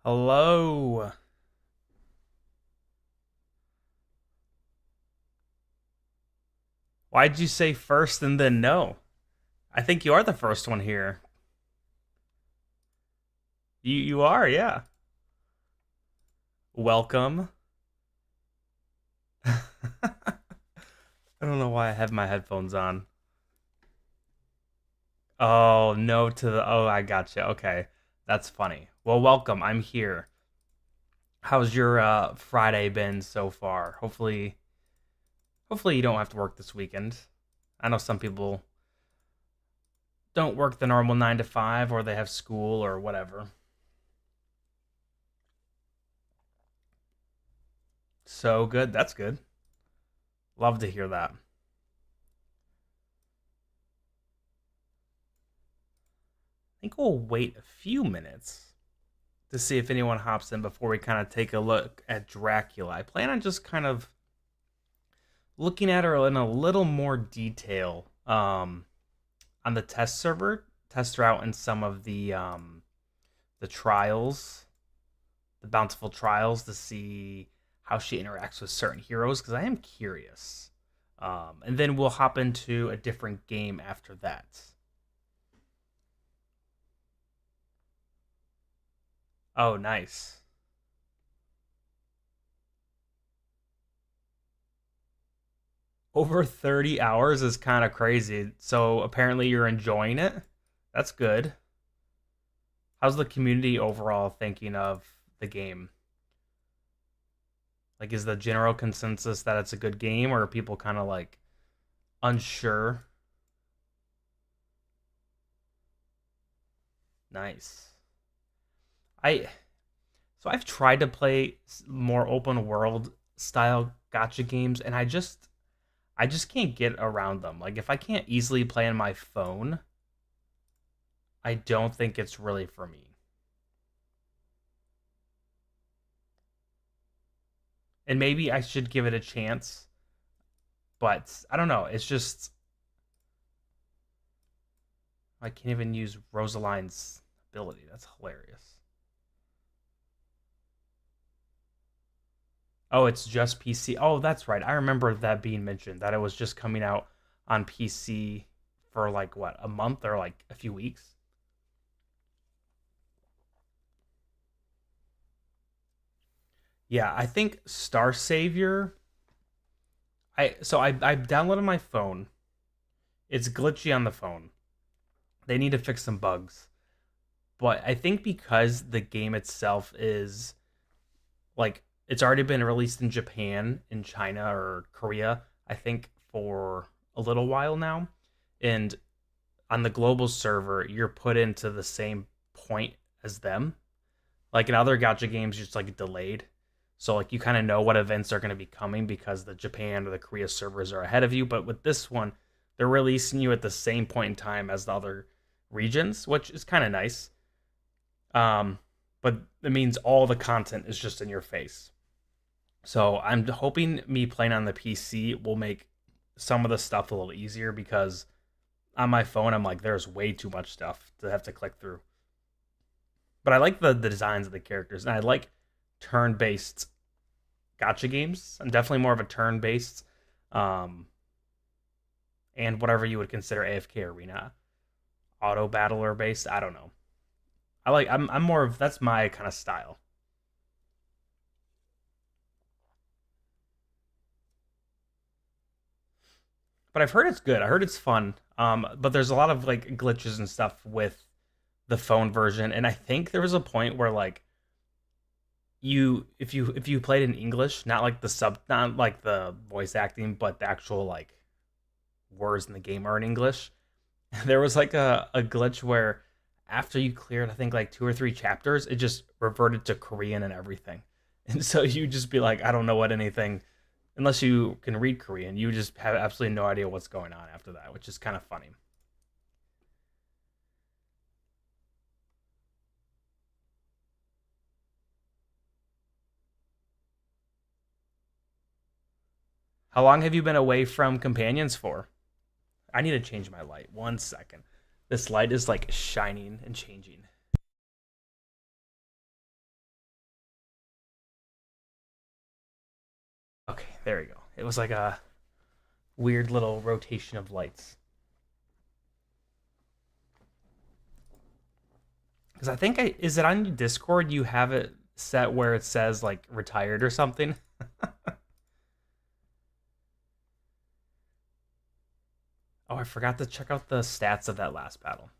Hello. Why'd you say first and then no? I think you are the first one here. You are, yeah. Welcome. I don't know why I have my headphones on. Oh, no to the I gotcha. Okay. That's funny. Well, welcome. I'm here. How's your Friday been so far? Hopefully you don't have to work this weekend. I know some people don't work the normal 9 to 5 or they have school or whatever. So good. That's good. Love to hear that. Think we'll wait a few minutes to see if anyone hops in before we kind of take a look at Dracula. I plan on just kind of looking at her in a little more detail on the test server, test her out in some of the trials, the bountiful trials to see how she interacts with certain heroes because I am curious. And then we'll hop into a different game after that. Oh, nice. Over 30 hours is kind of crazy. So apparently you're enjoying it. That's good. How's the community overall thinking of the game? Like, is the general consensus that it's a good game, or are people kind of like unsure? Nice. I I've tried to play more open world style gotcha games, and I just can't get around them. Like, if I can't easily play on my phone, I don't think it's really for me. And maybe I should give it a chance, but I don't know. It's just I can't even use Rosaline's ability. That's hilarious. Oh, it's just PC. Oh, that's right. I remember that being mentioned that it was just coming out on PC for like what, a month or like a few weeks. Yeah, I think Star Savior. I downloaded my phone. It's glitchy on the phone. They need to fix some bugs. But I think because the game itself is like it's already been released in Japan, in China or Korea, I think for a little while now. And on the global server, you're put into the same point as them. Like in other gacha games, you're just like delayed. So like you kind of know what events are going to be coming because the Japan or the Korea servers are ahead of you. But with this one, they're releasing you at the same point in time as the other regions, which is kind of nice. Um, but it means all the content is just in your face. So I'm hoping me playing on the PC will make some of the stuff a little easier because on my phone I'm like there's way too much stuff to have to click through. But I like the designs of the characters and I like turn-based gotcha games. I'm definitely more of a turn-based um and whatever you would consider AFK arena auto battler based. I don't know. I'm more of that's my kind of style. But I've heard it's good. I heard it's fun. But there's a lot of like glitches and stuff with the phone version, and I think there was a point where like if you played in English, not like the voice acting, but the actual like words in the game are in English. There was like a glitch where after you cleared, I think like two or three chapters, it just reverted to Korean and everything. And so you just be like, I don't know what anything, unless you can read Korean, you just have absolutely no idea what's going on after that, which is kind of funny. How long have you been away from companions for? I need to change my light. 1 second. This light is like shining and changing. there we go. It was like a weird little rotation of lights. Because I think is it on your Discord? You have it set where it says like retired or something. Oh, I forgot to check out the stats of that last battle.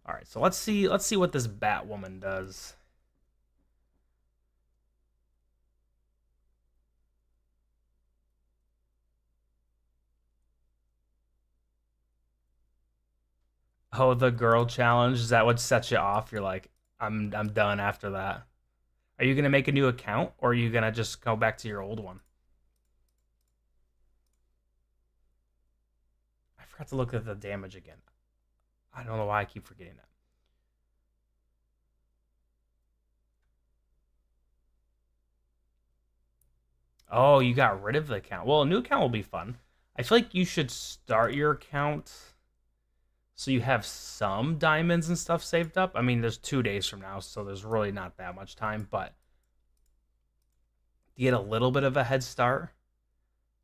All right, so let's see what this Batwoman does. Oh, the girl challenge, is that what sets you off? You're like, I'm done after that. Are you gonna make a new account or are you gonna just go back to your old one? I forgot to look at the damage again. I don't know why I keep forgetting that. Oh, you got rid of the account. Well, a new account will be fun. I feel like you should start your account so you have some diamonds and stuff saved up. I mean, there's 2 days from now, so there's really not that much time, but you get a little bit of a head start.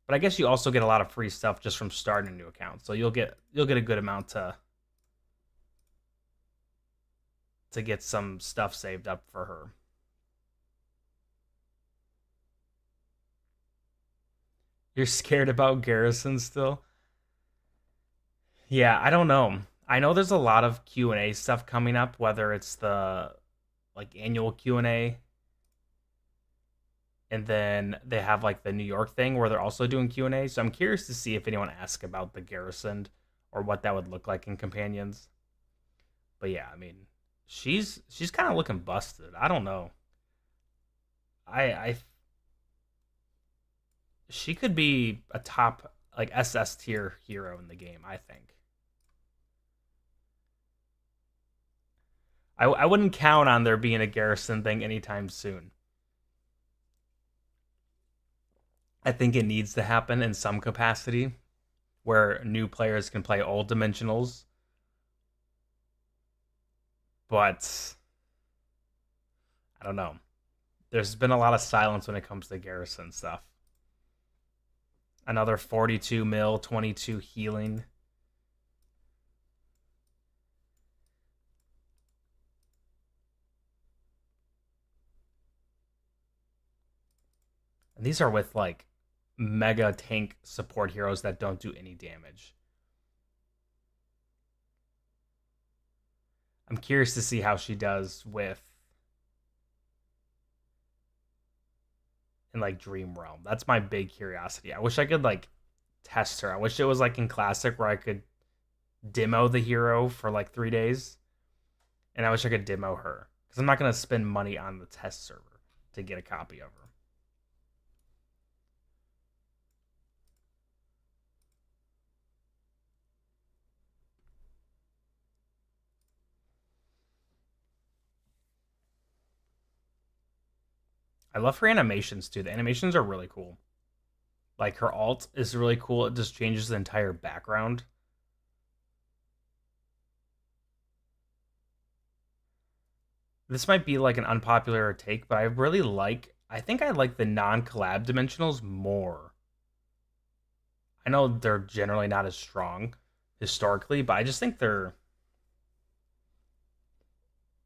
But I guess you also get a lot of free stuff just from starting a new account. So you'll get a good amount to get some stuff saved up for her. You're scared about Garrison still? Yeah, I don't know. I know there's a lot of Q&A stuff coming up, whether it's the like annual Q&A and then they have like the New York thing where they're also doing Q&A. So I'm curious to see if anyone asks about the Garrison or what that would look like in Companions. But yeah, I mean, she's kind of looking busted. I don't know. I she could be a top like SS tier hero in the game, I think. I wouldn't count on there being a Garrison thing anytime soon. I think it needs to happen in some capacity where new players can play old dimensionals, but I don't know. There's been a lot of silence when it comes to Garrison stuff. Another 42 mil, 22 healing. And these are with like mega tank support heroes that don't do any damage. I'm curious to see how she does with in like Dream Realm. That's my big curiosity. I wish I could like test her. I wish it was like in Classic where I could demo the hero for like 3 days, and I wish I could demo her because I'm not gonna spend money on the test server to get a copy of her. I love her animations too. The animations are really cool. Like her alt is really cool. It just changes the entire background. This might be like an unpopular take, but I think I like the non-collab dimensionals more. I know they're generally not as strong historically, but I just think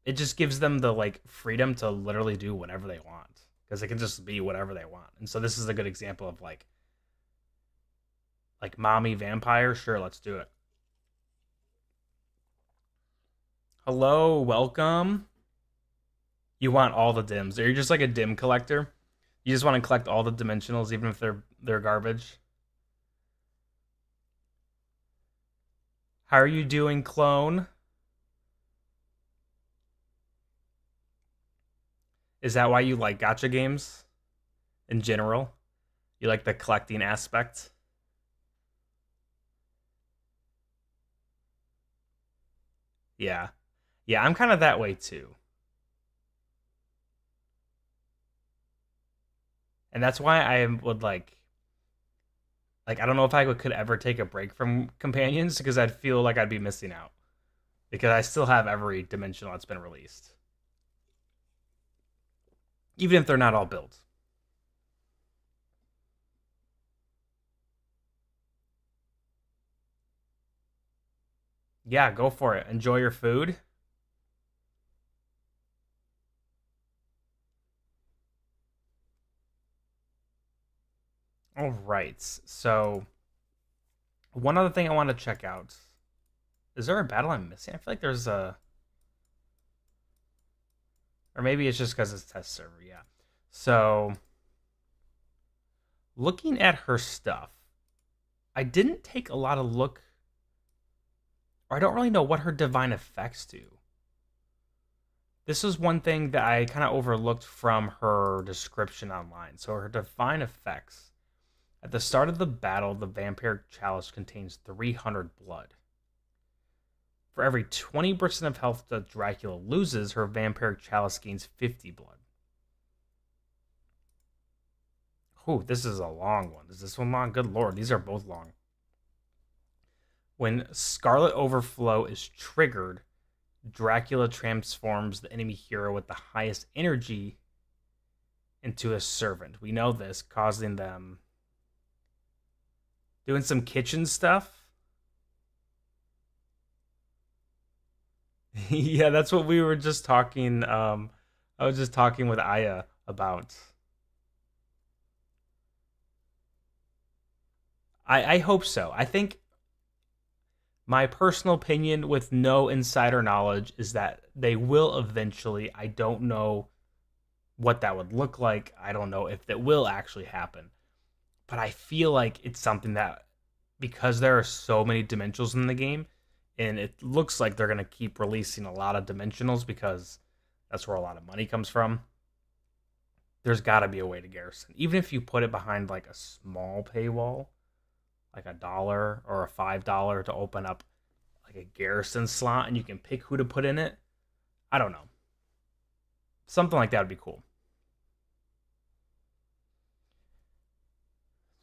it just gives them the like freedom to literally do whatever they want because it can just be whatever they want. And so this is a good example of like mommy vampire. Sure, let's do it. Hello, welcome. You want all the dims? Or you're just like a dim collector? You just want to collect all the dimensionals, even if they're garbage. How are you doing, clone? Is that why you like gotcha games in general? You like the collecting aspect? Yeah. Yeah, I'm kind of that way too. And that's why I would like I don't know if I could ever take a break from companions because I'd feel like I'd be missing out because I still have every dimensional that's been released. even if they're not all built. Yeah, go for it. Enjoy your food. All right. So, one other thing I want to check out. Is there a battle I'm missing? I feel like there's a. Or maybe it's just because it's test server. Yeah. So, looking at her stuff, I didn't take a lot of look, or I don't really know what her divine effects do. This is one thing that I kind of overlooked from her description online. So, her divine effects. At the start of the battle, the vampiric chalice contains 300 blood. For every 20% of health that Dracula loses, her vampiric chalice gains 50 blood. Ooh, this is a long one. Is this one long? Good lord, these are both long. When Scarlet Overflow is triggered, Dracula transforms the enemy hero with the highest energy into a servant. We know this, causing them doing some kitchen stuff. Yeah, that's what we were just talking. I was just talking with Aya about. I hope so. I think my personal opinion, with no insider knowledge, is that they will eventually. I don't know what that would look like. I don't know if that will actually happen. But I feel like it's something that, because there are so many dimensionals in the game, and it looks like they're going to keep releasing a lot of dimensionals because that's where a lot of money comes from. There's got to be a way to garrison. Even if you put it behind like a small paywall, like $1 or a $5 to open up like a garrison slot and you can pick who to put in it. I don't know. Something like that would be cool.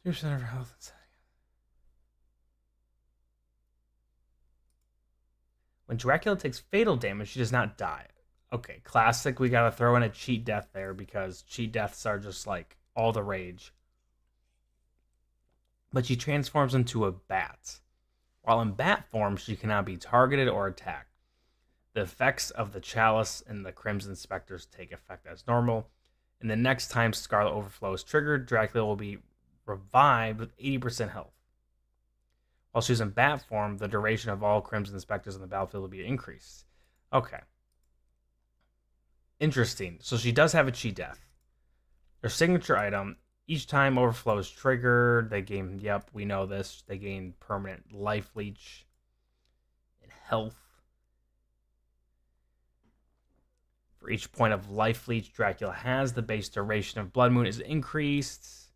3% of her health and setting. When Dracula takes fatal damage, she does not die. Okay, classic. We gotta throw in a cheat death there because cheat deaths are just like all the rage. But she transforms into a bat. While in bat form, she cannot be targeted or attacked. The effects of the chalice and the Crimson Spectres take effect as normal. And the next time Scarlet Overflow is triggered, Dracula will be revived with 80% health. While she's in bat form, the duration of all Crimson Spectres on the battlefield will be increased. Okay. Interesting. So she does have a cheat death. Their signature item, each time Overflow is triggered, they gain, yep, we know this, they gain permanent life leech and health. For each point of life leech Dracula has, the base duration of Blood Moon is increased.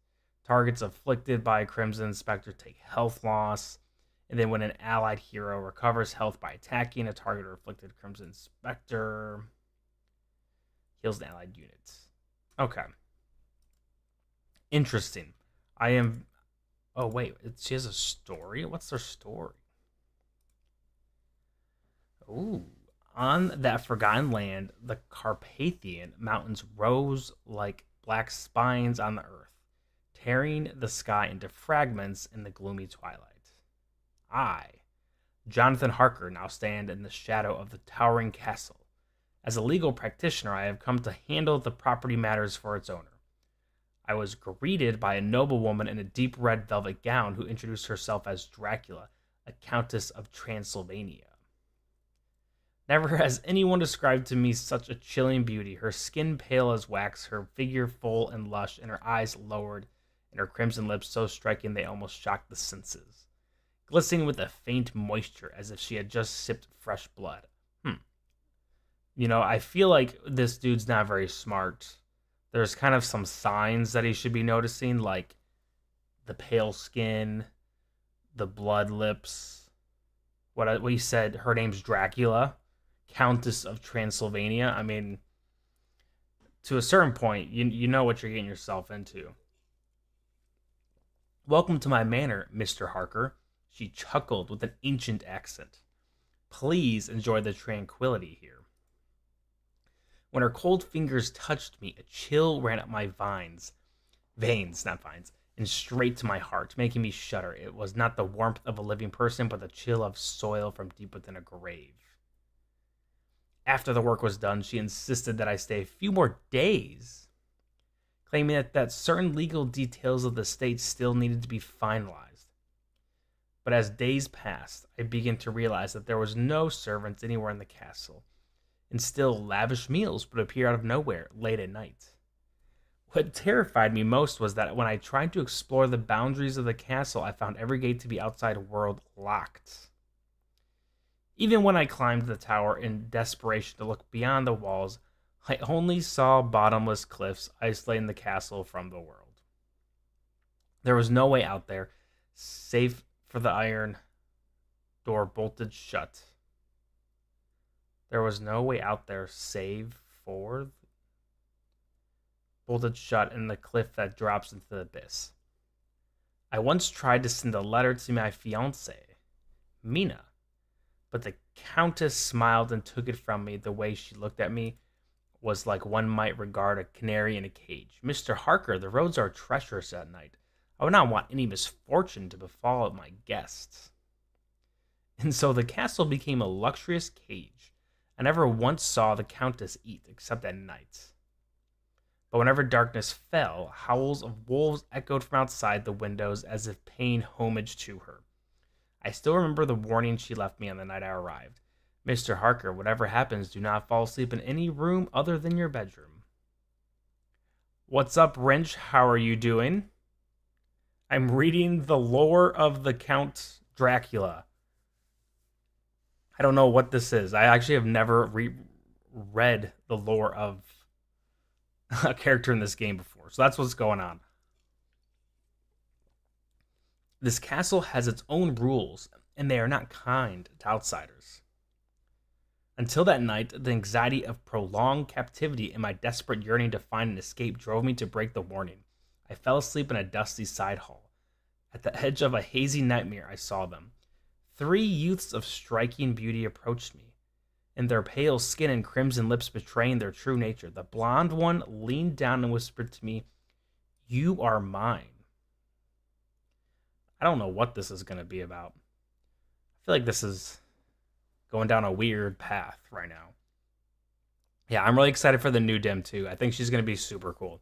Targets afflicted by a Crimson Spectre take health loss. And then when an allied hero recovers health by attacking a target or afflicted Crimson Spectre, heals the allied units. Okay. Interesting. I am. Oh, wait. She has a story? What's their story? Ooh. On that forgotten land, the Carpathian Mountains rose like black spines on the earth, tearing the sky into fragments in the gloomy twilight. I, Jonathan Harker, now stand in the shadow of the towering castle. As a legal practitioner, I have come to handle the property matters for its owner. I was greeted by a noblewoman in a deep red velvet gown who introduced herself as Dracula, a Countess of Transylvania. Never has anyone described to me such a chilling beauty, her skin pale as wax, her figure full and lush, and her eyes lowered, and her crimson lips so striking they almost shocked the senses, glistening with a faint moisture as if she had just sipped fresh blood. I feel like this dude's not very smart. There's kind of some signs that he should be noticing, like the pale skin, the blood lips. What he said, her name's Dracula, Countess of Transylvania. I mean, to a certain point, you know what you're getting yourself into. Welcome to my manor, Mr. Harker. She chuckled with an ancient accent. Please enjoy the tranquility here. When her cold fingers touched me, a chill ran up my veins, not vines, and straight to my heart, making me shudder. It was not the warmth of a living person, but the chill of soil from deep within a grave. After the work was done, she insisted that I stay a few more days, claiming that certain legal details of the estate still needed to be finalized. But as days passed, I began to realize that there was no servants anywhere in the castle, and still lavish meals would appear out of nowhere late at night. What terrified me most was that when I tried to explore the boundaries of the castle, I found every gate to the outside world locked. Even when I climbed the tower in desperation to look beyond the walls, I only saw bottomless cliffs isolating the castle from the world. There was no way out there, save for the iron door bolted shut. There was no way out there save for bolted shut in the cliff that drops into the abyss. I once tried to send a letter to my fiancée, Mina, but the Countess smiled and took it from me. The way she looked at me was like one might regard a canary in a cage. Mr. Harker, the roads are treacherous at night. I would not want any misfortune to befall my guests. And so the castle became a luxurious cage. I never once saw the Countess eat, except at night. But whenever darkness fell, howls of wolves echoed from outside the windows as if paying homage to her. I still remember the warning she left me on the night I arrived. Mr. Harker, whatever happens, do not fall asleep in any room other than your bedroom. What's up, Wrench? How are you doing? I'm reading the lore of the Count Dracula. I don't know what this is. I actually have never read the lore of a character in this game before. So that's what's going on. This castle has its own rules, and they are not kind to outsiders. Until that night, the anxiety of prolonged captivity and my desperate yearning to find an escape drove me to break the warning. I fell asleep in a dusty side hall. At the edge of a hazy nightmare, I saw them. 3 youths of striking beauty approached me, and their pale skin and crimson lips betraying their true nature. The blonde one leaned down and whispered to me, "You are mine." I don't know what this is going to be about. I feel like this is going down a weird path right now. Yeah, I'm really excited for the new Dim too. I think she's going to be super cool.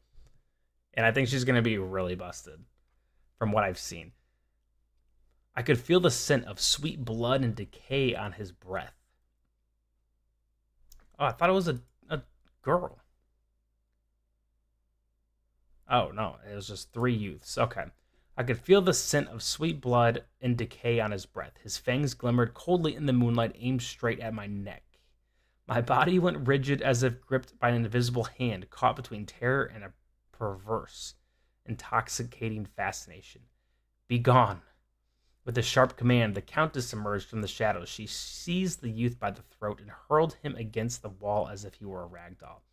And I think she's going to be really busted from what I've seen. I could feel the scent of sweet blood and decay on his breath. Oh, I thought it was a girl. Oh, no, it was just 3 youths. Okay. I could feel the scent of sweet blood and decay on his breath. His fangs glimmered coldly in the moonlight, aimed straight at my neck. My body went rigid as if gripped by an invisible hand, caught between terror and a perverse, intoxicating fascination. "Be gone." With a sharp command, the Countess emerged from the shadows. She seized the youth by the throat and hurled him against the wall as if he were a rag doll.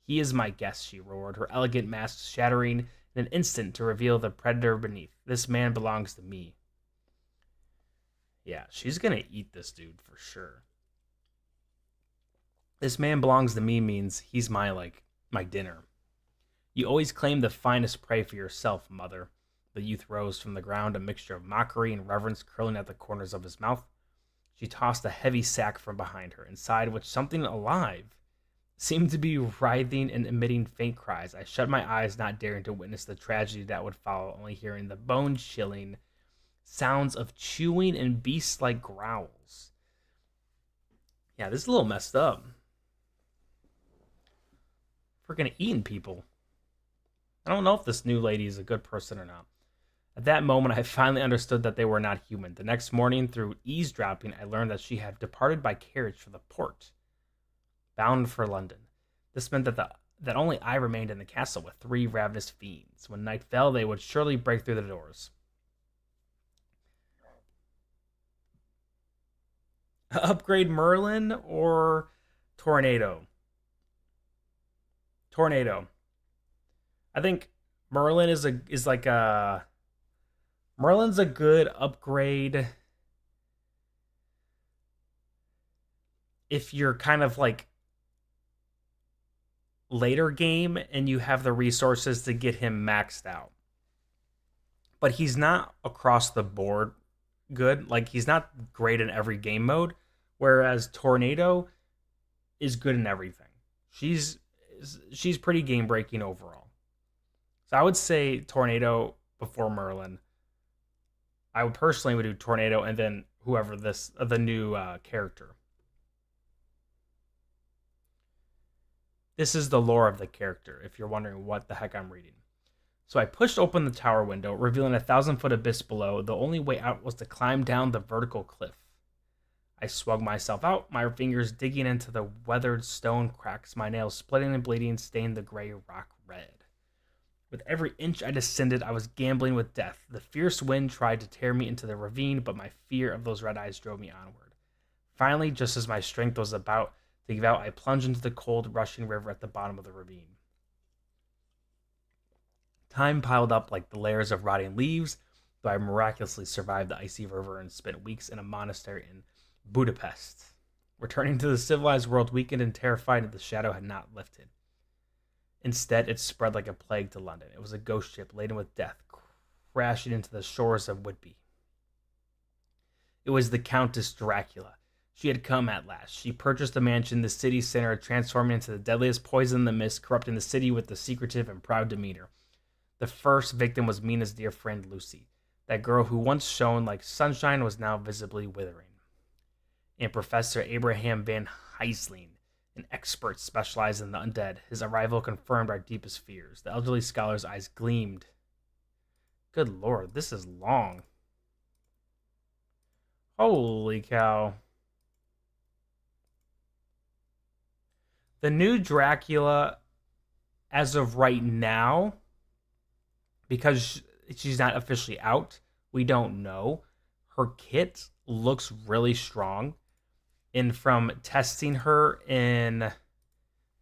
"He is my guest," she roared, her elegant mask shattering in an instant to reveal the predator beneath. "This man belongs to me." Yeah, she's gonna eat this dude for sure. "This man belongs to me" means he's my dinner. "You always claim the finest prey for yourself, mother." The youth rose from the ground, a mixture of mockery and reverence curling at the corners of his mouth. She tossed a heavy sack from behind her, inside which something alive seemed to be writhing and emitting faint cries. I shut my eyes, not daring to witness the tragedy that would follow, only hearing the bone-chilling sounds of chewing and beast-like growls. Yeah, this is a little messed up. Freaking eating people. I don't know if this new lady is a good person or not. At that moment, I finally understood that they were not human. The next morning, through eavesdropping, I learned that she had departed by carriage for the port, bound for London. This meant that only I remained in the castle with 3 ravenous fiends. When night fell, they would surely break through the doors. Upgrade Merlin or Tornado? Tornado. I think Merlin Merlin's a good upgrade if you're kind of like later game and you have the resources to get him maxed out. But he's not across the board good. Like he's not great in every game mode, whereas Tornado is good in everything. She's she's pretty game breaking overall. So I would say Tornado before Merlin. I would personally would do Tornado and then whoever this the new character. This is the lore of the character. If you're wondering what the heck I'm reading. So I pushed open the tower window, revealing a 1,000-foot abyss below. The only way out was to climb down the vertical cliff. I swung myself out, my fingers digging into the weathered stone cracks, my nails splitting and bleeding stained the gray rock red. With every inch I descended, I was gambling with death. The fierce wind tried to tear me into the ravine, but my fear of those red eyes drove me onward. Finally, just as my strength was about to give out, I plunged into the cold, rushing river at the bottom of the ravine. Time piled up like the layers of rotting leaves, though I miraculously survived the icy river and spent weeks in a monastery in Budapest. Returning to the civilized world, weakened and terrified, the shadow had not lifted. Instead, it spread like a plague to London. It was a ghost ship laden with death, crashing into the shores of Whitby. It was the Countess Dracula. She had come at last. She purchased a mansion in the city center, transforming into the deadliest poison in the mist, corrupting the city with a secretive and proud demeanor. The first victim was Mina's dear friend Lucy. That girl who once shone like sunshine was now visibly withering. And Professor Abraham Van Heisling, an expert specialized in the undead. His arrival confirmed our deepest fears. The elderly scholar's eyes gleamed. Good lord, this is long. Holy cow. The new Dracula, as of right now, because she's not officially out, we don't know. Her kit looks really strong. And from testing her in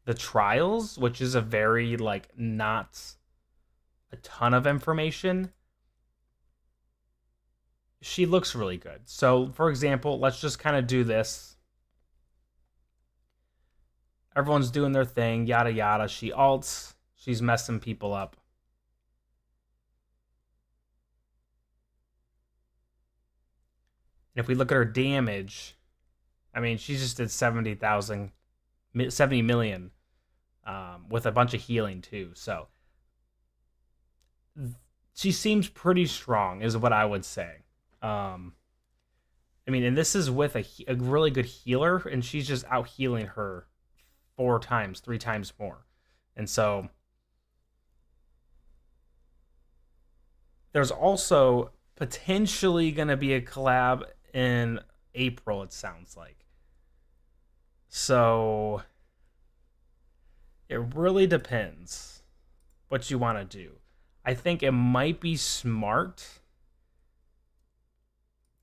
the trials, which is a very, like, not a ton of information, she looks really good. So, for example, let's just kind of do this. Everyone's doing their thing, yada yada. She ults. She's messing people up. And if we look at her damage, I mean, she just did 70 million with a bunch of healing too. So she seems pretty strong, is what I would say. I mean, and this is with a really good healer, and she's just out healing her 3 times more. And so there's also potentially going to be a collab in April, it sounds like. So it really depends what you want to do. I think it might be smart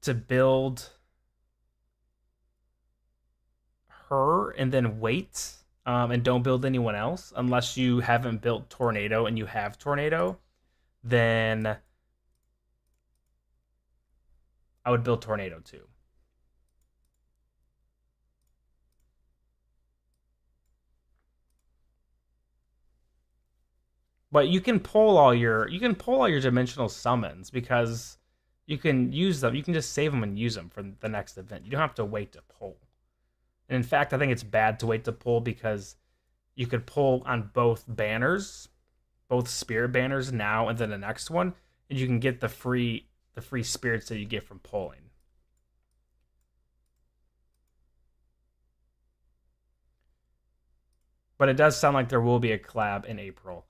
to build her and then wait, and don't build anyone else unless you haven't built Tornado and you have Tornado. Then I would build Tornado too. But you can pull all your dimensional summons because you can use them. You can just save them and use them for the next event. You don't have to wait to pull. And in fact, I think it's bad to wait to pull because you could pull on both banners, both spirit banners now and then the next one, and you can get the free spirits that you get from pulling. But it does sound like there will be a collab in April,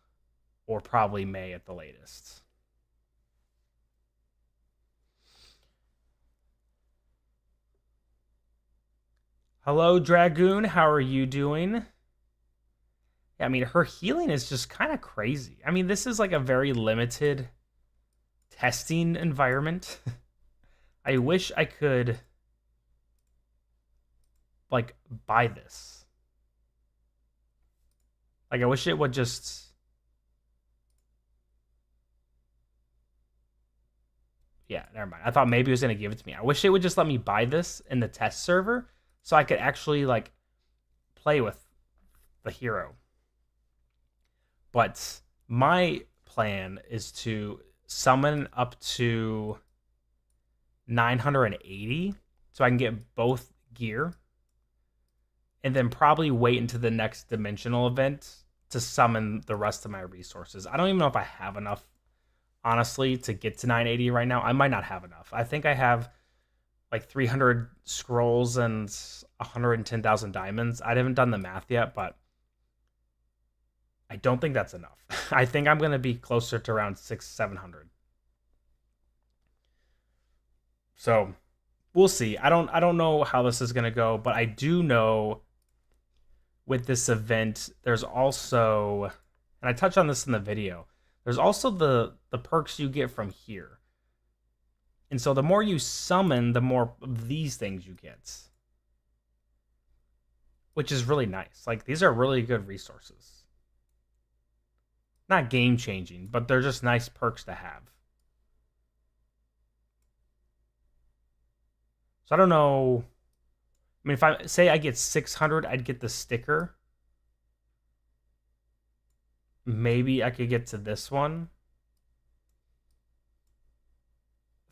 or probably May at the latest. Hello, Dragoon. How are you doing? Yeah, I mean, her healing is just kind of crazy. I mean, this is like a very limited testing environment. I wish I could, like, buy this. Like, I wish it would just... Yeah, never mind. I thought maybe it was going to give it to me. I wish it would just let me buy this in the test server so I could actually, like, play with the hero. But my plan is to summon up to 980 so I can get both gear, and then probably wait until the next dimensional event to summon the rest of my resources. I don't even know if I have enough, honestly, to get to 980 right now. I might not have enough. I think I have like 300 scrolls and 110,000 diamonds. I haven't done the math yet, but I don't think that's enough. I think I'm going to be closer to around 700. So we'll see. I don't know how this is going to go, but I do know with this event, there's also, and I touched on this in the video, there's also the perks you get from here. And so the more you summon, the more of these things you get, which is really nice. Like, these are really good resources. Not game changing, but they're just nice perks to have. So I don't know. I mean, if I say I get 600, I'd get the sticker. Maybe I could get to this one.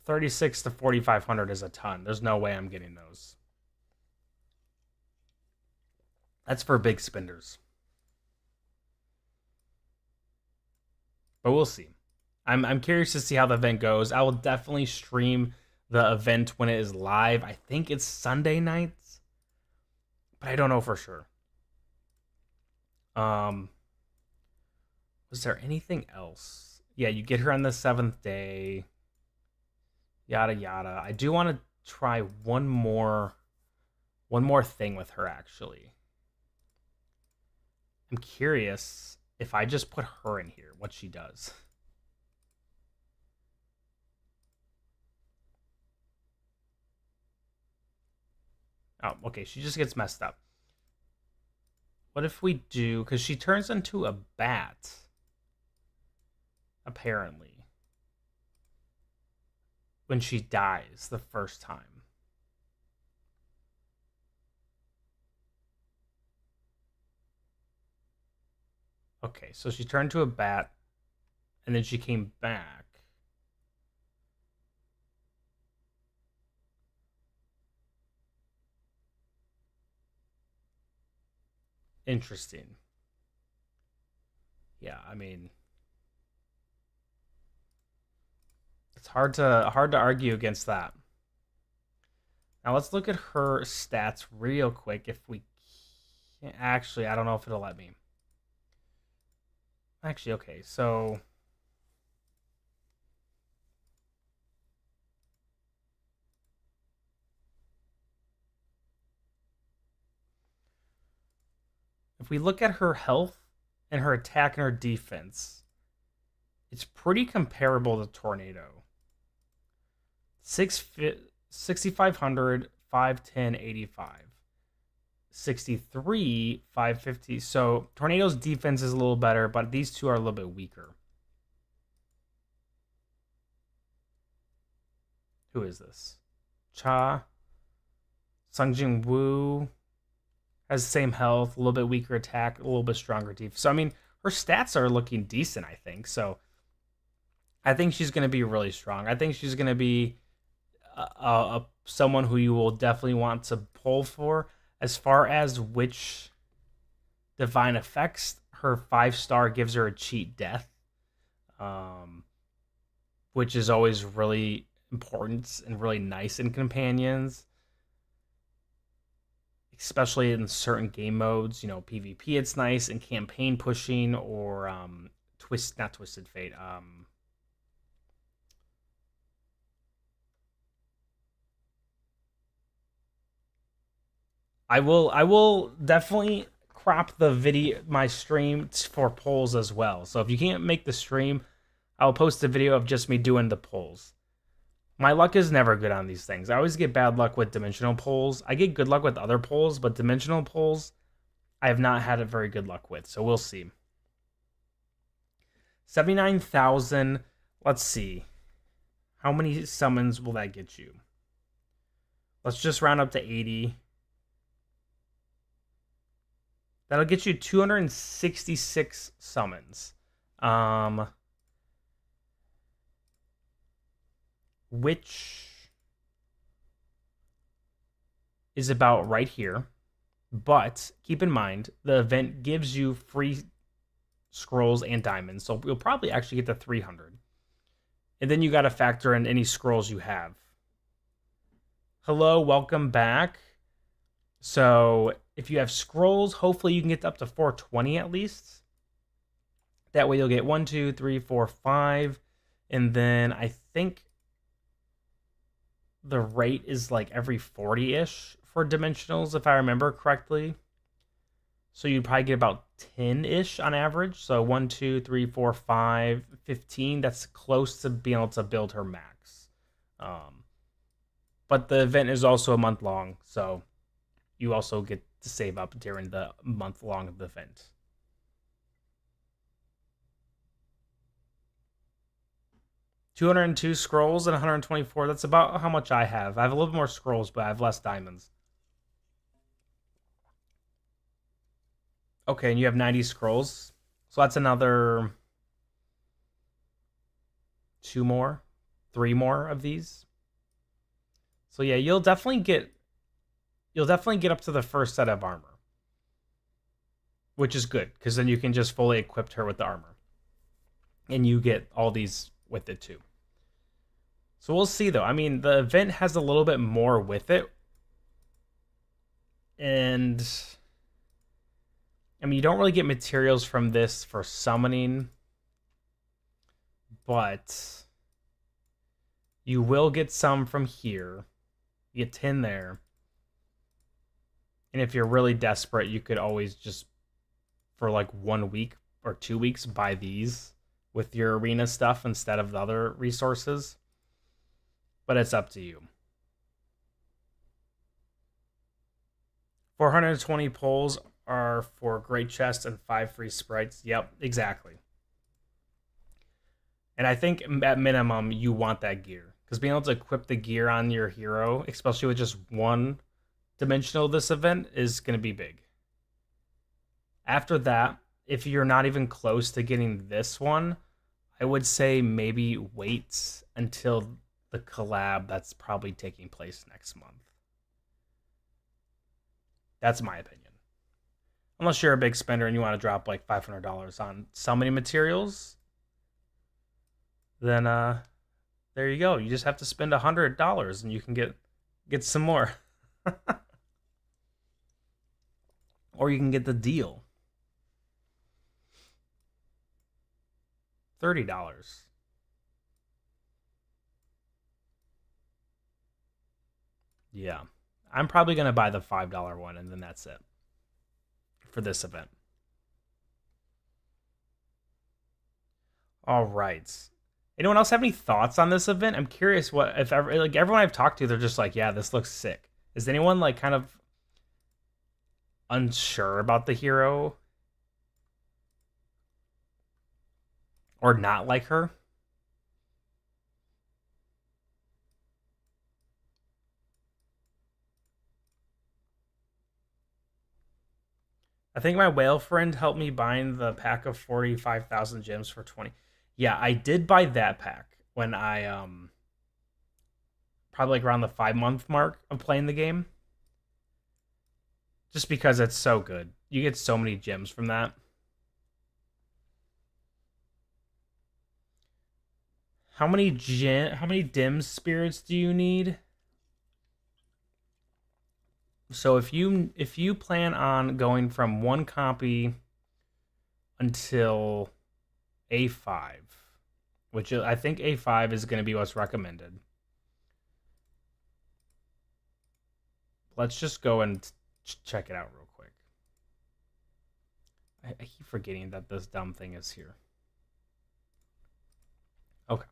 36 to 4,500 is a ton. There's no way I'm getting those. That's for big spenders. But we'll see. I'm curious to see how the event goes. I will definitely stream the event when it is live. I think it's Sunday nights, but I don't know for sure. Was there anything else? Yeah, you get her on the 7th day. Yada yada. I do want to try one more thing with her, actually. I'm curious if I just put her in here, what she does. Oh, okay, she just gets messed up. What if we do, because she turns into a bat, apparently, when she dies the first time. Okay, so she turned to a bat, and then she came back. Interesting. Yeah, I mean, it's hard to argue against that. Now let's look at her stats real quick. If we actually, I don't know if it'll let me. Actually, okay, so if we look at her health and her attack and her defense, it's pretty comparable to Tornado. 6,500, 510, 85. 63, 550. So Tornado's defense is a little better, but these two are a little bit weaker. Who is this? Cha. Sungjin Woo has the same health, a little bit weaker attack, a little bit stronger defense. So I mean, her stats are looking decent, I think. So I think she's going to be really strong. I think she's going to be someone who you will definitely want to pull for. As far as which divine effects, her 5-star gives her a cheat death, which is always really important and really nice in companions, especially in certain game modes. You know, PvP it's nice, and campaign pushing or not Twisted Fate. I will definitely crop my stream for polls as well. So if you can't make the stream, I'll post a video of just me doing the polls. My luck is never good on these things. I always get bad luck with dimensional polls. I get good luck with other polls, but dimensional polls, I have not had a very good luck with. So we'll see. 79,000. Let's see. How many summons will that get you? Let's just round up to 80. That'll get you 266 summons. Um, which is about right here. But keep in mind, the event gives you free scrolls and diamonds, so you'll probably actually get the 300. And then you got to factor in any scrolls you have. Hello, welcome back. So if you have scrolls, hopefully you can get up to 420 at least. That way you'll get 1, 2, 3, 4, 5. And then I think the rate is like every 40-ish for dimensionals, if I remember correctly. So you'd probably get about 10-ish on average. So 1, 2, 3, 4, 5, 15. That's close to being able to build her max. But the event is also a month long, so you also get to save up during the month long of the event. $202 scrolls and 124. That's about how much I have. I have a little bit more scrolls, but I have less diamonds. Okay, and you have 90 scrolls. So that's another 2 more, 3 more of these. So yeah, you'll definitely get up to the first set of armor, which is good because then you can just fully equip her with the armor, and you get all these with it too. So we'll see though. I mean, the event has a little bit more with it, and I mean, you don't really get materials from this for summoning, but you will get some from here. You get 10 there. And if you're really desperate, you could always just, for like 1 week or 2 weeks, buy these with your arena stuff instead of the other resources. But it's up to you. 420 pulls are for great chests and 5 free sprites. Yep, exactly. And I think at minimum, you want that gear. Because being able to equip the gear on your hero, especially with just one dimensional this event, is going to be big. After that, if you're not even close to getting this one, I would say maybe wait until the collab that's probably taking place next month. That's my opinion. Unless you're a big spender and you want to drop like $500 on summoning materials, then there you go. You just have to spend $100 and you can get some more. Or you can get the deal. $30. Yeah. I'm probably going to buy the $5 one, and then that's it for this event. All right. Anyone else have any thoughts on this event? I'm curious what if ever like everyone I've talked to, they're just like, yeah, this looks sick. Is anyone like kind of unsure about the hero or not like her? I think my whale friend helped me buying the pack of 45,000 gems for 20. Yeah, I did buy that pack when I probably like around the 5 month mark of playing the game. Just because it's so good. You get so many gems from that. How many dim spirits do you need? So if you plan on going from one copy until A5, which I think A5 is going to be what's recommended. Let's just go and check it out real quick. I keep forgetting that this dumb thing is here. Okay.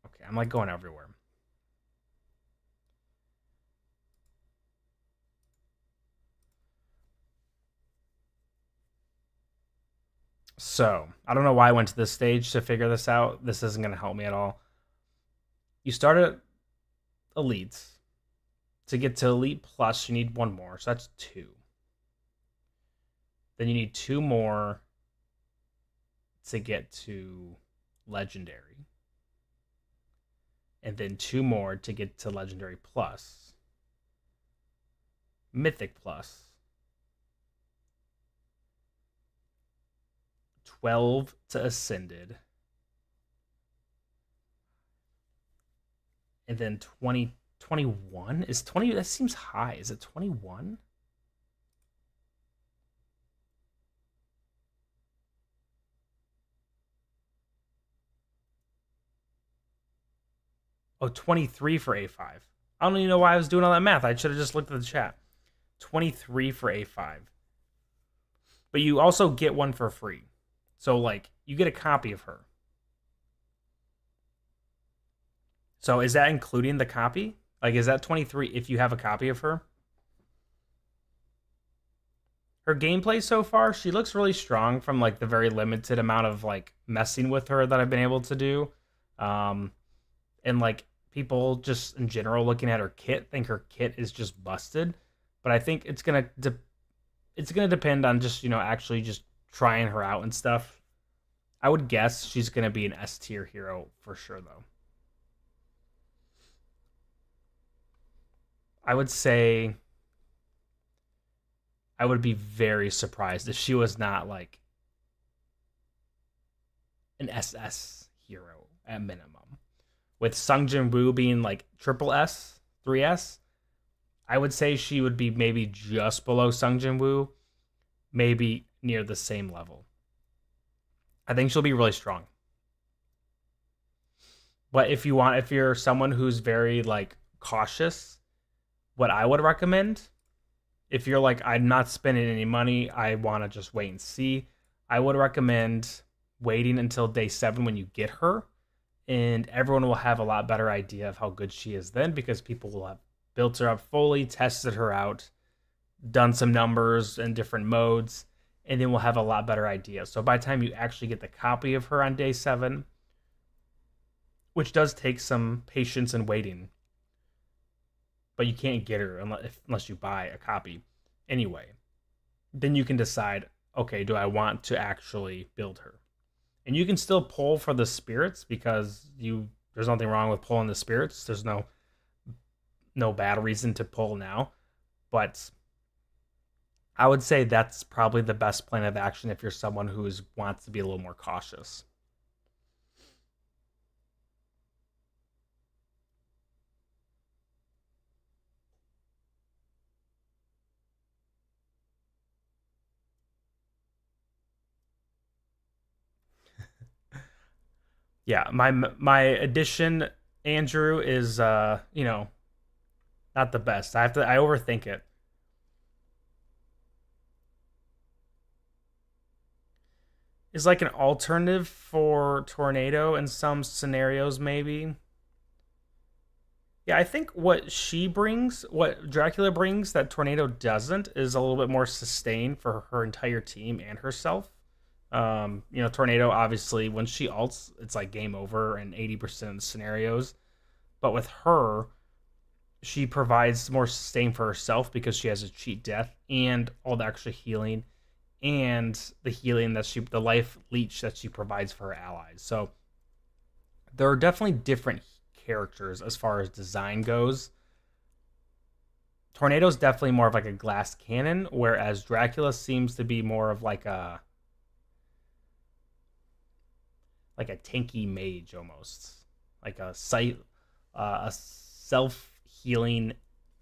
Okay, I'm like going everywhere. So, I don't know why I went to this stage to figure this out. This isn't going to help me at all. You start at Elites. To get to Elite Plus, you need one more, so that's 2. Then you need 2 more to get to Legendary. And then 2 more to get to Legendary Plus. Mythic Plus. 12 to Ascended. And then 20, 21? Is 20, that seems high. Is it 21? Oh, 23 for A5. I don't even know why I was doing all that math. I should have just looked at the chat. 23 for A5. But you also get one for free. So, like, you get a copy of her. So, is that including the copy? Like, is that 23 if you have a copy of her? Her gameplay so far, she looks really strong from, like, the very limited amount of, like, messing with her that I've been able to do. And, like, people just in general looking at her kit think her kit is just busted. But I think it's gonna depend on just, actually just trying her out and stuff. I would guess she's gonna be an S tier hero for sure, though. I would say I would be very surprised if she was not like an SS hero at minimum. With Sung Jin Woo being like triple S, 3S, I would say she would be maybe just below Sung Jin Woo, maybe near the same level. I think she'll be really strong. But if you're someone who's very like cautious, what I would recommend, if you're like, I'm not spending any money, I want to just wait and see, I would recommend waiting until day 7 when you get her, and everyone will have a lot better idea of how good she is then, because people will have built her up fully, tested her out, done some numbers and different modes, and then we'll have a lot better idea. So by the time you actually get the copy of her on day 7, which does take some patience and waiting, but you can't get her unless you buy a copy anyway, then you can decide, okay, do I want to actually build her? And you can still pull for the spirits, because there's nothing wrong with pulling the spirits. There's no bad reason to pull now. But I would say that's probably the best plan of action if you're someone who wants to be a little more cautious. Yeah, my addition, Andrew, is not the best. I overthink it. Is like an alternative for Tornado in some scenarios, maybe. Yeah, I think what Dracula brings that Tornado doesn't, is a little bit more sustain for her entire team and herself. Tornado, obviously, when she ults, it's like game over in 80% of the scenarios. But with her, she provides more sustain for herself because she has a cheat death and all the extra healing and the healing the life leech that she provides for her allies. So there are definitely different characters as far as design goes. Tornado's definitely more of like a glass cannon, whereas Dracula seems to be more of like a tanky mage almost, like a self healing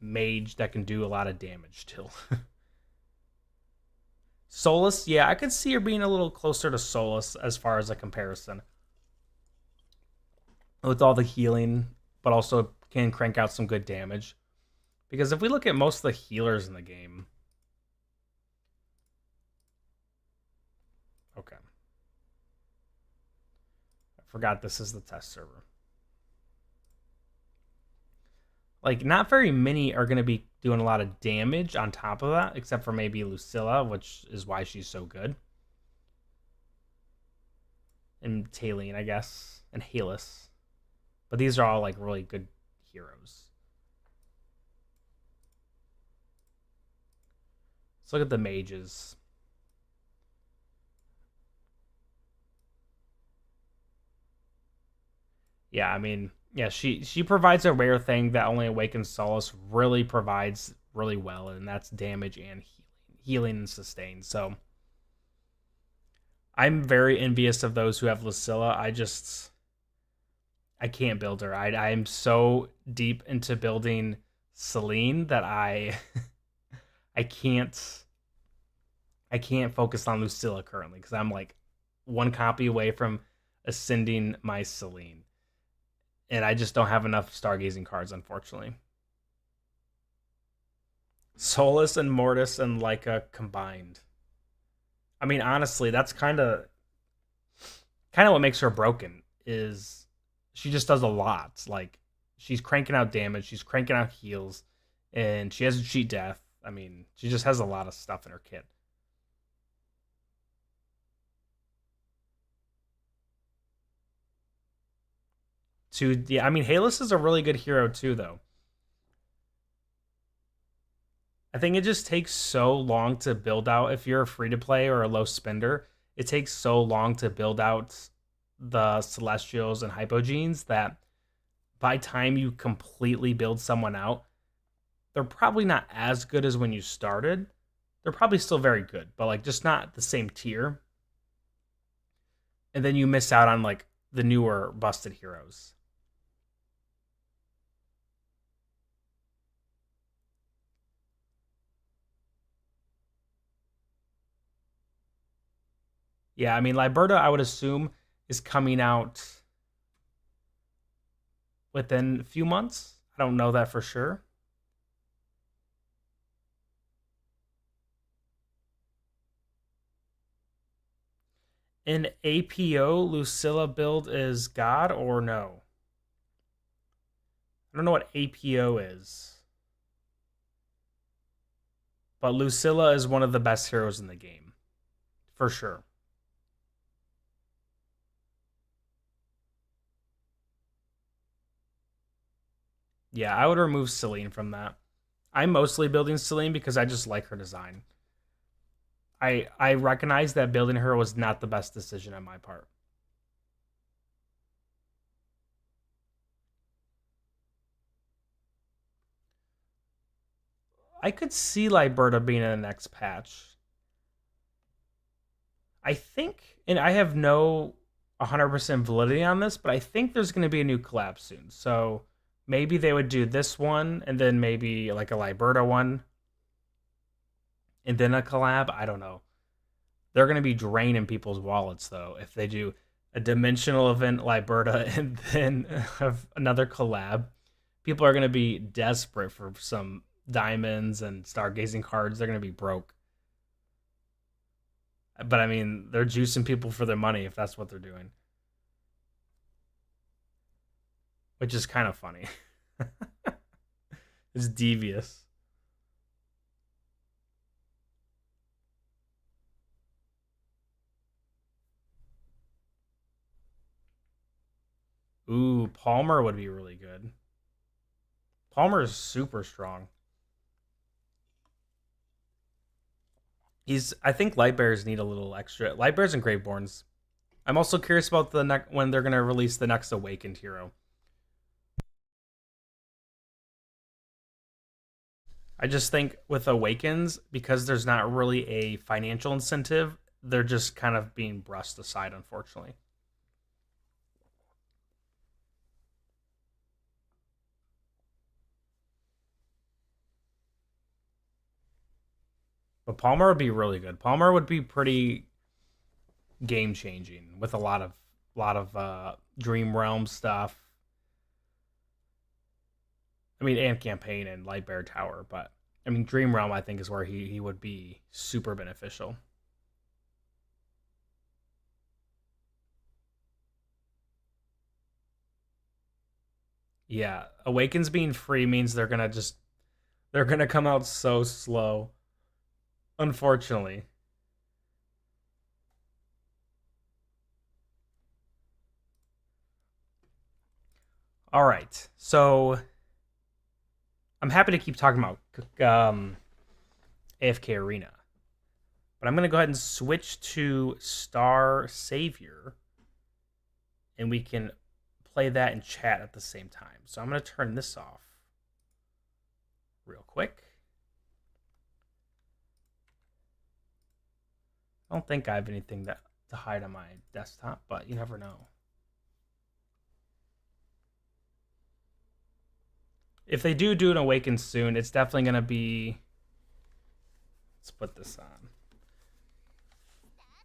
mage that can do a lot of damage still. Solus, yeah, I could see her being a little closer to Solus as far as a comparison, with all the healing, but also can crank out some good damage. Because if we look at most of the healers in the game, okay, I forgot this is the test server. Like, not very many are going to be doing a lot of damage on top of that, except for maybe Lucilla, which is why she's so good. And Taline, I guess, and Halus. But these are all like really good heroes. Let's look at the mages. Yeah, I mean, yeah, she provides a rare thing that only Awakened Solace really provides really well, and that's damage and healing and sustain. So I'm very envious of those who have Lucilla. I can't build her. I'm so deep into building Celine that I can't I can't focus on Lucilla currently because I'm like one copy away from ascending my Celine, and I just don't have enough stargazing cards, unfortunately. Solus and Mortis and Leica combined. I mean, honestly, that's kind of what makes her broken. Is she just does a lot. Like she's cranking out damage, she's cranking out heals, and she has a cheat death. I mean, she just has a lot of stuff in her kit. To yeah, I mean, Halus is a really good hero too, though. I think it just takes so long to build out. If you're a free to play or a low spender, it takes so long to build out the Celestials and Hypogenes that by time you completely build someone out, they're probably not as good as when you started. They're probably still very good, but like just not the same tier. And then you miss out on like the newer busted heroes. Yeah, I mean, Liberta, I would assume, is coming out within a few months. I don't know that for sure. In APO, Lucilla build is God or no? I don't know what APO is, but Lucilla is one of the best heroes in the game, for sure. Yeah, I would remove Celine from that. I'm mostly building Celine because I just like her design. I recognize that building her was not the best decision on my part. I could see Liberta being in the next patch. I think, and I have no 100% validity on this, but I think there's going to be a new collab soon. So maybe they would do this one and then maybe like a Liberta one and then a collab. I don't know. They're going to be draining people's wallets though if they do a dimensional event Liberta and then have another collab. People are going to be desperate for some diamonds and stargazing cards. They're going to be broke. But I mean, they're juicing people for their money if that's what they're doing, which is kind of funny. It's devious. Ooh, Palmer would be really good. Palmer is super strong. I think light bears need a little extra. Light bears and graveborns. I'm also curious about the next when they're gonna release the next awakened hero. I just think with awakens because there's not really a financial incentive, they're just kind of being brushed aside, unfortunately. But Palmer would be really good. Palmer would be pretty game changing with a lot of Dream Realm stuff. I mean, and campaign and Light Bear Tower, but I mean, Dream Realm I think is where he would be super beneficial. Yeah, Awakens being free means they're gonna come out so slow. Unfortunately. All right, so I'm happy to keep talking about AFK Arena. But I'm going to go ahead and switch to Star Savior, and we can play that in chat at the same time. So I'm going to turn this off real quick. I don't think I have anything to hide on my desktop, but you never know. If they do an Awaken soon, it's definitely going to be... Let's put this on.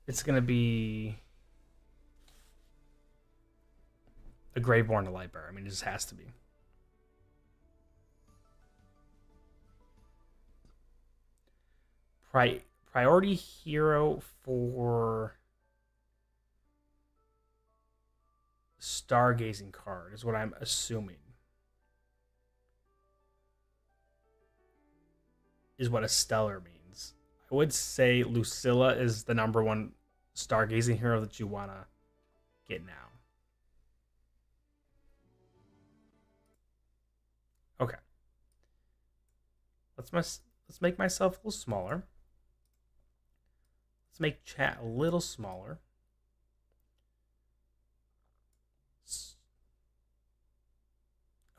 It's going to be a Graveborn to Lightbearer. I mean, it just has to be. Priority hero for Stargazing card is what I'm assuming. Is what a stellar means. I would say Lucilla is the number one Stargazing hero that you want to get now. Okay. Let's make myself a little smaller. Let's make chat a little smaller.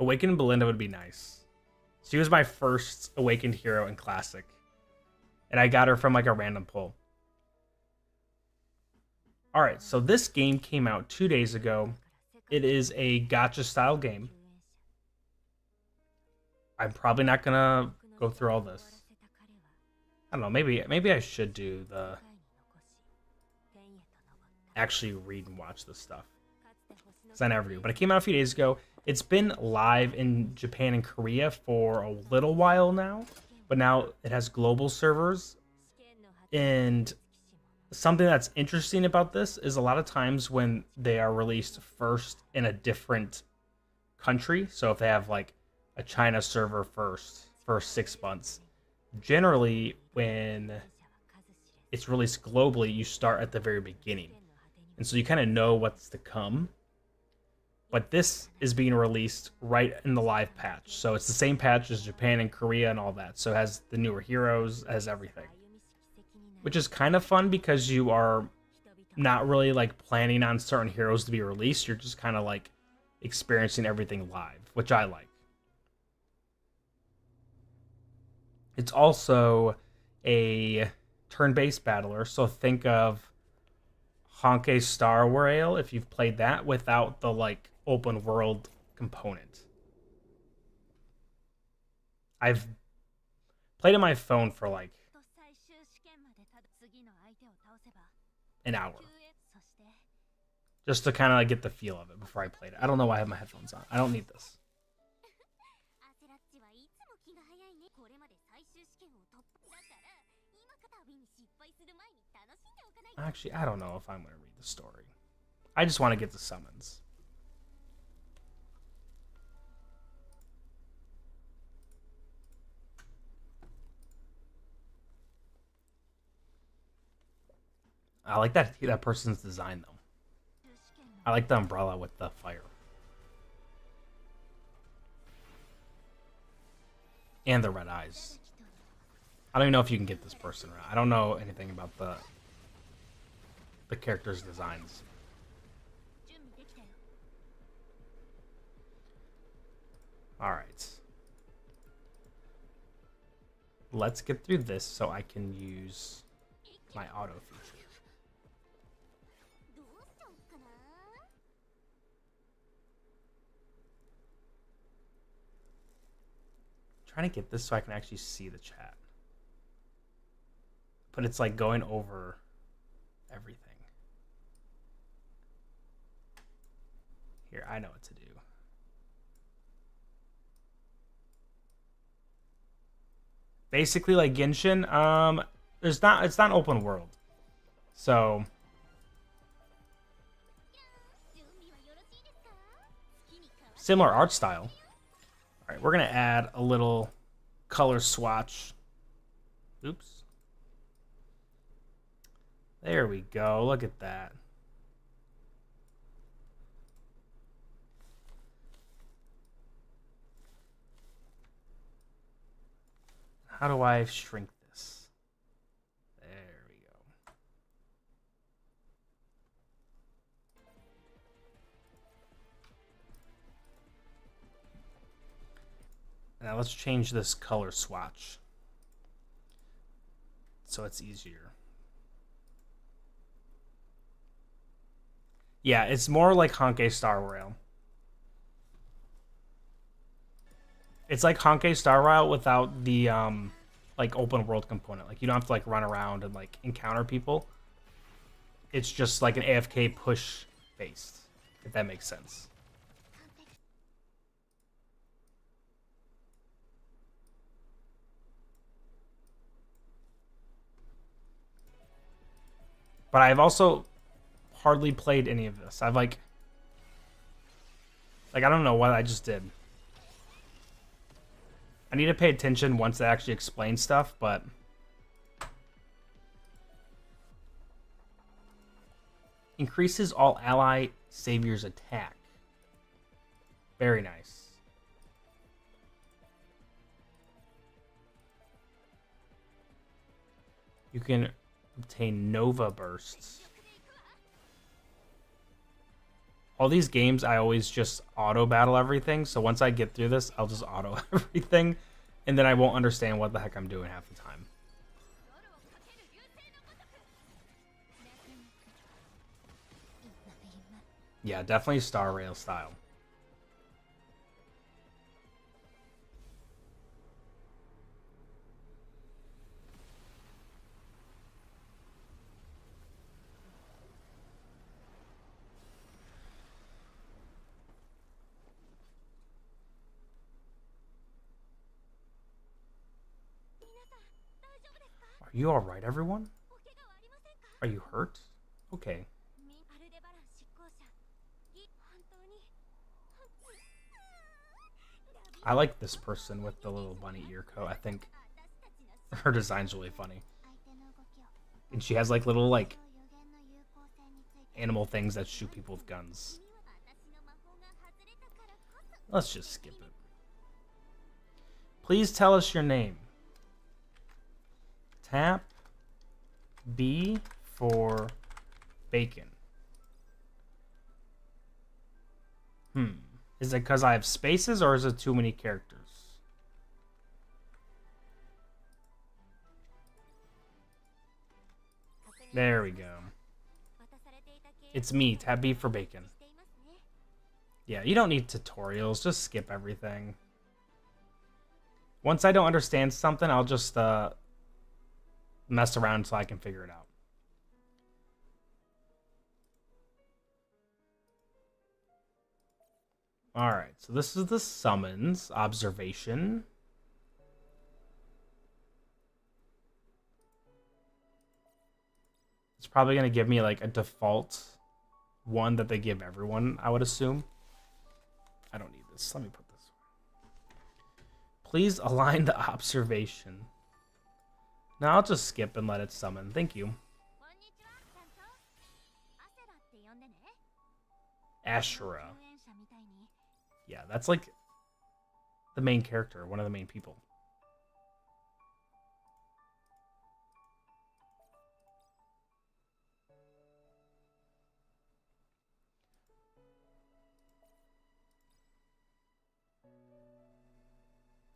Awakened Belinda would be nice. She was my first Awakened hero in Classic. And I got her from like a random pull. Alright, so this game came out 2 days ago. It is a gacha style game. I'm probably not gonna go through all this. I don't know, maybe I should do the... actually read and watch this stuff. Because I never do. But it came out a few days ago. It's been live in Japan and Korea for a little while now. But now it has global servers. And something that's interesting about this is a lot of times when they are released first in a different country. So if they have like a China server first for 6 months. Generally, when it's released globally, you start at the very beginning. And so you kind of know what's to come. But this is being released right in the live patch. So it's the same patch as Japan and Korea and all that. So it has the newer heroes, has everything. Which is kind of fun because you are not really like planning on certain heroes to be released. You're just kind of like experiencing everything live, which I like. It's also a turn-based battler, so think of Honkai Star Rail if you've played that without the like open world component. I've played on my phone for like an hour. Just to kind of like get the feel of it before I played it. I don't know why I have my headphones on. I don't need this. Actually, I don't know if I'm going to read the story. I just want to get the summons. I like that person's design, though. I like the umbrella with the fire. And the red eyes. I don't even know if you can get this person right. I don't know anything about the characters' designs. Alright. Let's get through this so I can use my auto feature. Trying to get this so I can actually see the chat. But it's like going over everything. Here, I know what to do. Basically, like Genshin, it's not open world. So similar art style. All right, we're gonna add a little color swatch. Oops. There we go. Look at that. How do I shrink this? There we go. let's change this color swatch so it's easier. Yeah, it's more like Honkai Star Rail. It's like Honkai Star Rail without the like open world component. Like you don't have to like run around and like encounter people. It's just like an AFK push based, if that makes sense. But I've also hardly played any of this. I've like I don't know what I just did. I need to pay attention once they actually explain stuff, but increases all ally saviors attack. Very nice. You can obtain Nova bursts. All these games, I always just auto battle everything. So once I get through this, I'll just auto everything. And then I won't understand what the heck I'm doing half the time. Yeah, definitely Star Rail style. Are you alright, everyone? Are you hurt? Okay. I like this person with the little bunny ear coat. I think her design's really funny. And she has like little like animal things that shoot people with guns. Let's just skip it. Please tell us your name. Tap B for bacon. Is it because I have spaces or is it too many characters? There we go. It's me, tab B for bacon. Yeah, you don't need tutorials, just skip everything. Once I don't understand something, I'll just mess around so I can figure it out. Alright, so this is the summons observation. It's probably going to give me like a default one that they give everyone, I would assume. I don't need this. Let me put this. Please align the observation. No, I'll just skip and let it summon. Thank you. Ashura. Yeah, that's like the main character, one of the main people.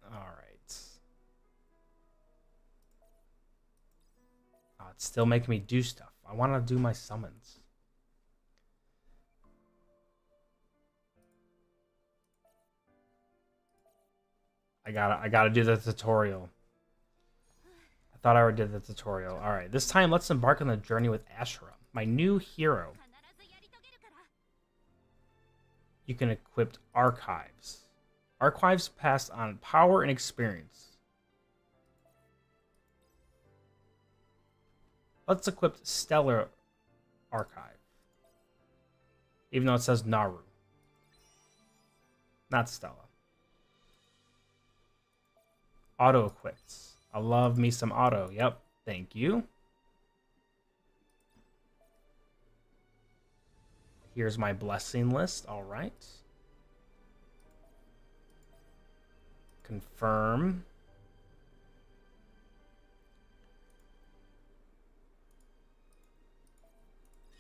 All right. Oh, it's still making me do stuff. I want to do my summons. I gotta do the tutorial. I thought I already did the tutorial. All right, this time let's embark on the journey with Ashura, my new hero. You can equip archives. Archives pass on power and experience. Let's equip Stellar Archive. Even though it says Naru. Not Stella. Auto equips. I love me some auto. Yep. Thank you. Here's my blessing list. All right. Confirm.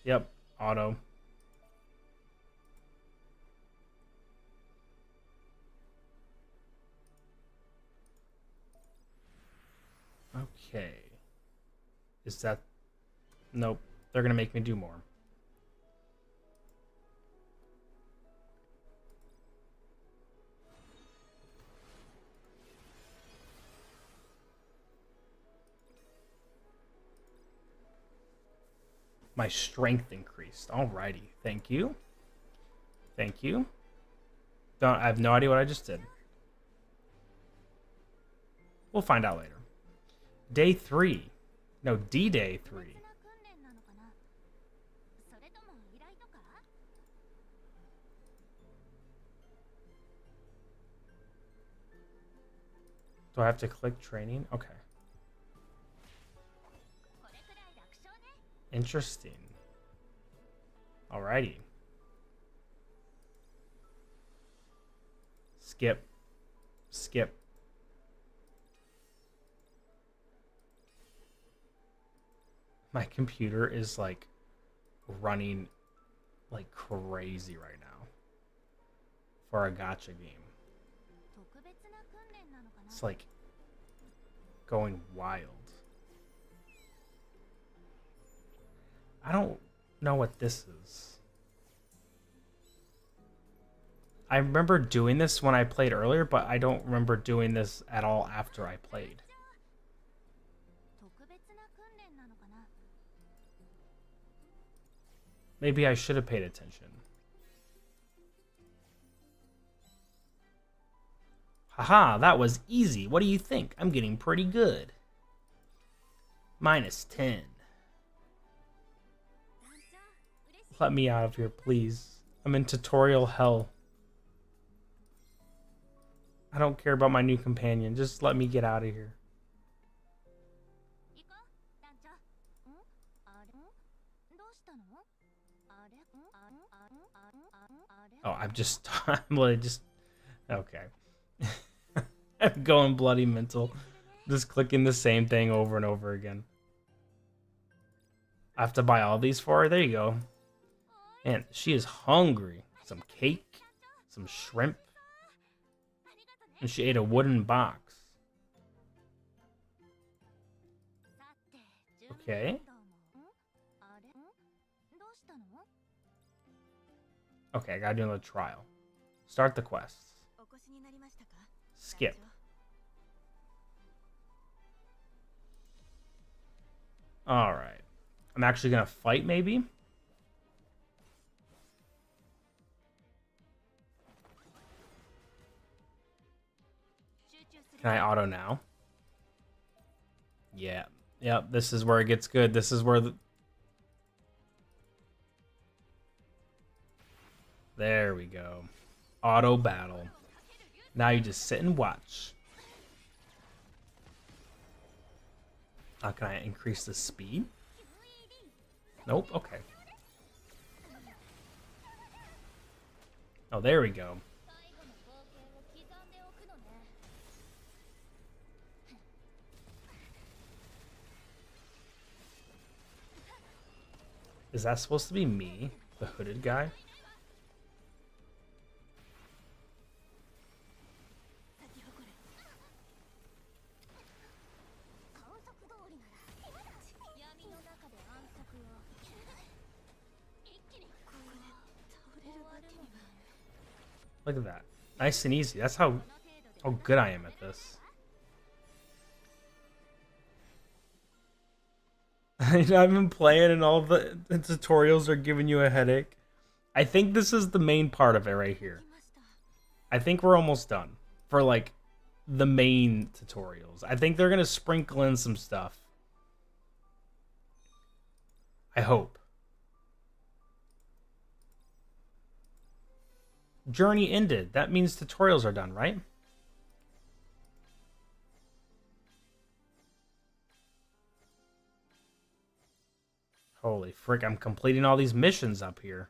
Yep. Auto. Okay. Is that... Nope. They're gonna make me do more. My strength increased. Alrighty. Thank you. Thank you. I have no idea what I just did. We'll find out later. Day 3. No, D-Day 3. Do I have to click training? Okay. Interesting. Alrighty. Skip. Skip. My computer is like running like crazy right now for a gacha game. It's like going wild. I don't know what this is. I remember doing this when I played earlier, but I don't remember doing this at all after I played. Maybe I should have paid attention. Haha, that was easy. What do you think? I'm getting pretty good. -10. Let me out of here, please. I'm in tutorial hell. I don't care about my new companion. Just let me get out of here. Oh, I'm just, okay. I'm going bloody mental. Just clicking the same thing over and over again. I have to buy all these for her? There you go. Man, she is hungry. Some cake, some shrimp. And she ate a wooden box. Okay. Okay, I gotta do another trial. Start the quests. Skip. Alright. I'm actually gonna fight, maybe? Can I auto now? Yeah. Yep, this is where it gets good. This is where the... There we go. Auto battle. Now you just sit and watch. Can I increase the speed? Nope, okay. Oh, there we go. Is that supposed to be me, the hooded guy? Look at that. Nice and easy. That's how good I am at this. I've been playing and all the tutorials are giving you a headache. I think this is the main part of it right here. I think we're almost done for like the main tutorials. I think they're going to sprinkle in some stuff. I hope. Journey ended. That means tutorials are done, right? Holy frick, I'm completing all these missions up here.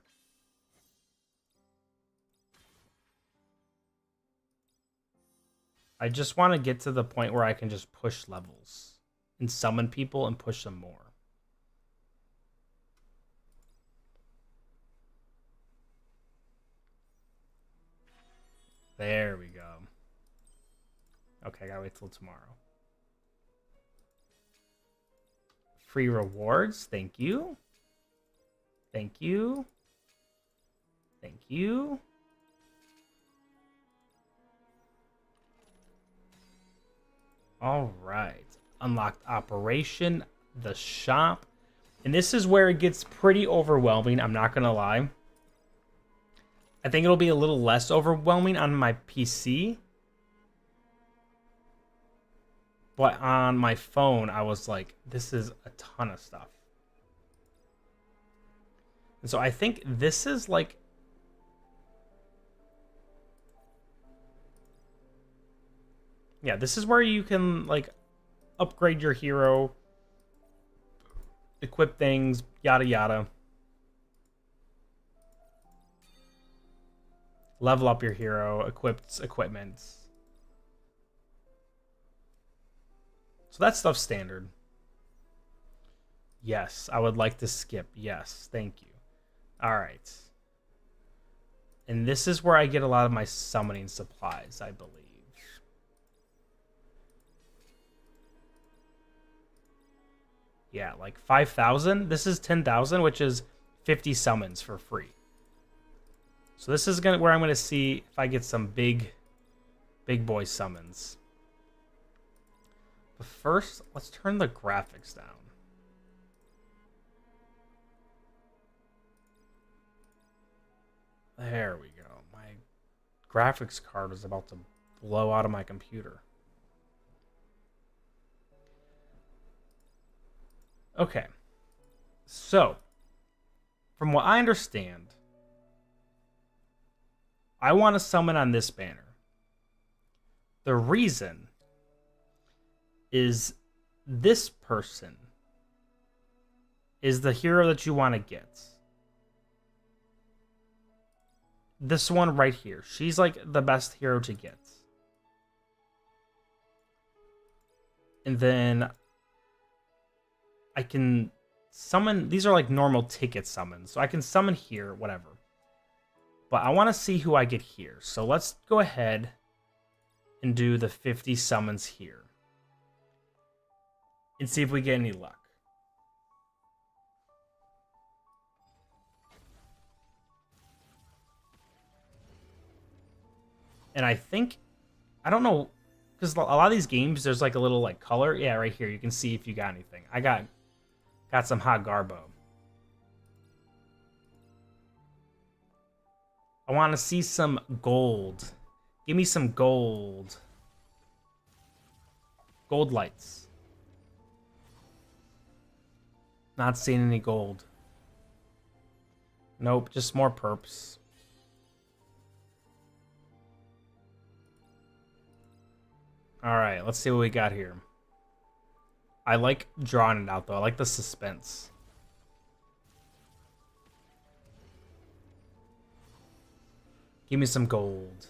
I just want to get to the point where I can just push levels and summon people and push them more. There we go. Okay, I gotta wait till tomorrow. Free rewards. Thank you. Thank you. Thank you. All right. Unlocked operation, the shop. And this is where it gets pretty overwhelming, I'm not going to lie. I think it'll be a little less overwhelming on my PC. But on my phone, I was like, this is a ton of stuff. And so I think this is like... Yeah, this is where you can, like, upgrade your hero, equip things, yada yada. Level up your hero, equipments. So that stuff's standard. Yes, I would like to skip. Yes, thank you. All right. And this is where I get a lot of my summoning supplies, I believe. Yeah, like 5,000. This is 10,000, which is 50 summons for free. So this is where I'm gonna see if I get some big boy summons. But first, let's turn the graphics down. There we go. My graphics card is about to blow out of my computer. Okay. So, from what I understand, I want to summon on this banner. The reason is this person is the hero that you want to get. This one right here. She's like the best hero to get. And then I can summon... These are like normal ticket summons. So I can summon here, whatever. But I want to see who I get here. So let's go ahead and do the 50 summons here. And see if we get any luck. And I think... I don't know... Because a lot of these games, there's like a little like color. Yeah, right here. You can see if you got anything. I got some hot garbo. I want to see some gold. Give me some gold. Gold lights. Not seeing any gold. Nope, just more perps. Alright, let's see what we got here. I like drawing it out, though. I like the suspense. Give me some gold.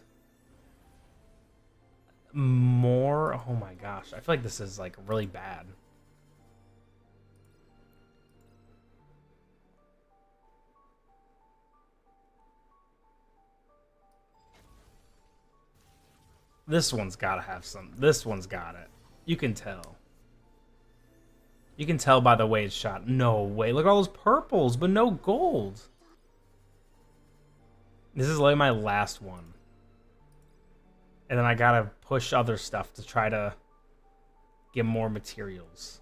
More? Oh my gosh. I feel like this is, like, really bad. This one's gotta have some. This one's got it. You can tell. You can tell by the way it's shot. No way. Look at all those purples, but no gold. This is like my last one. And then I gotta push other stuff to try to get more materials.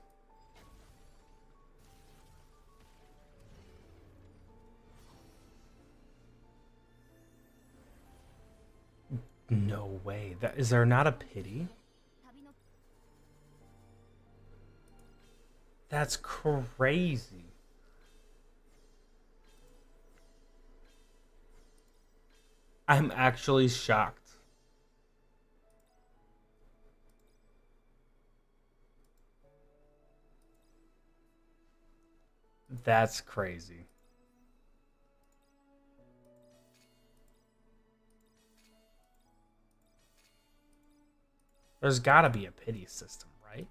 No way. Is there not a pity? That's crazy. I'm actually shocked. That's crazy. There's gotta be a pity system, right?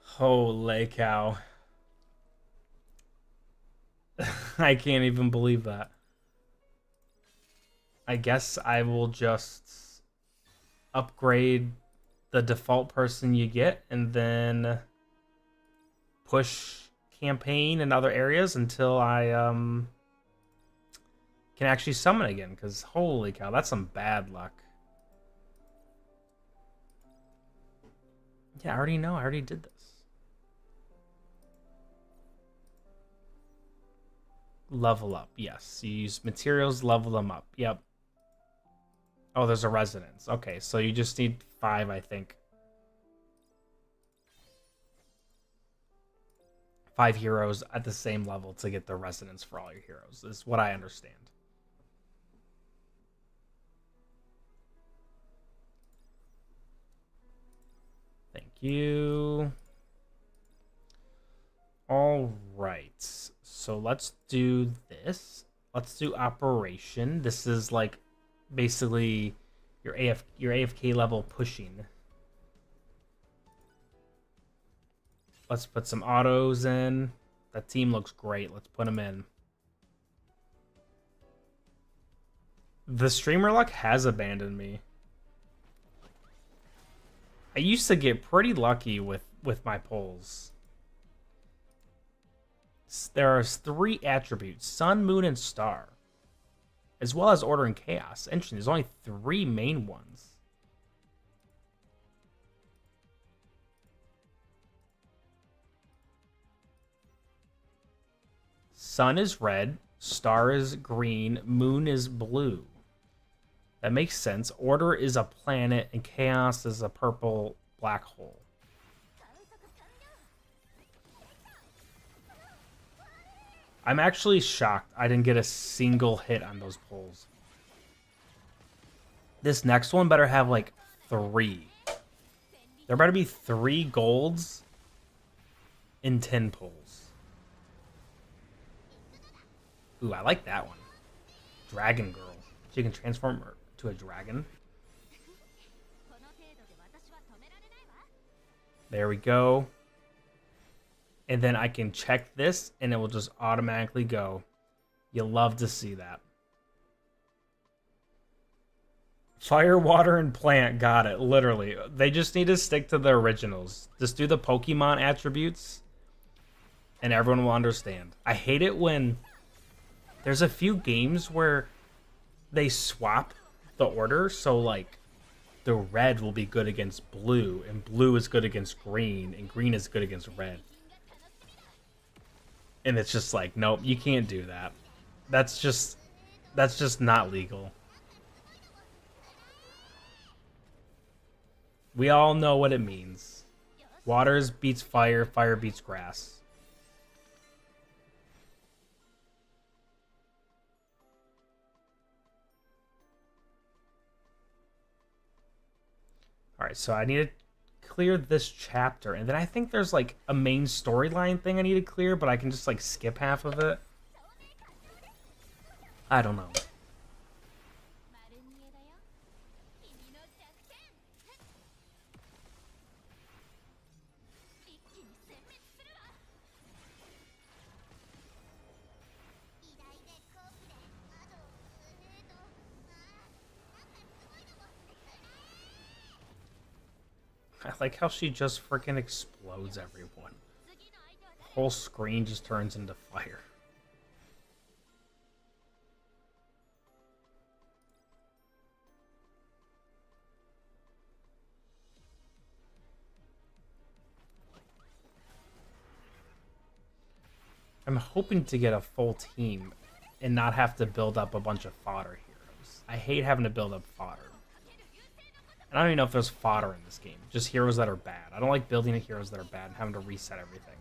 Holy cow. I can't even believe that. I guess I will just upgrade the default person you get and then push campaign in other areas until I can actually summon again, because holy cow, that's some bad luck. Yeah, I already know. I already did this. Level up. Yes. You use materials, level them up. Yep. Oh, there's a resonance. Okay, so you just need 5, I think. 5 heroes at the same level to get the resonance for all your heroes, is what I understand. Thank you. All right. So let's do this. Let's do operation. This is like basically your AFK level pushing. Let's put some autos in. That team looks great. Let's put them in. The streamer luck has abandoned me. I used to get pretty lucky with my pulls. There are 3 attributes: Sun, Moon, and Star, as well as Order and Chaos. Interesting. There's only 3 main ones. Sun is red, Star is green, Moon is blue. That makes sense. Order is a planet, and Chaos is a purple black hole. I'm actually shocked I didn't get a single hit on those pulls. This next one better have like 3. There better be 3 golds in 10 pulls. Ooh, I like that one. Dragon Girl. She can transform her to a dragon. There we go. And then I can check this and it will just automatically go. You'll love to see that. Fire, water, and plant. Got it. Literally. They just need to stick to the originals. Just do the Pokemon attributes and everyone will understand. I hate it when there's a few games where they swap the order. So like the red will be good against blue and blue is good against green and green is good against red. And it's just like, nope, you can't do that. That's just not legal. We all know what it means. Water beats fire, fire beats grass. Alright, so I need to clear this chapter, and then I think there's like a main storyline thing I need to clear, but I can just like skip half of it. I don't know. I like how she just freaking explodes everyone. The whole screen just turns into fire. I'm hoping to get a full team and not have to build up a bunch of fodder heroes. I hate having to build up fodder. And I don't even know if there's fodder in this game. Just heroes that are bad. I don't like building heroes that are bad and having to reset everything.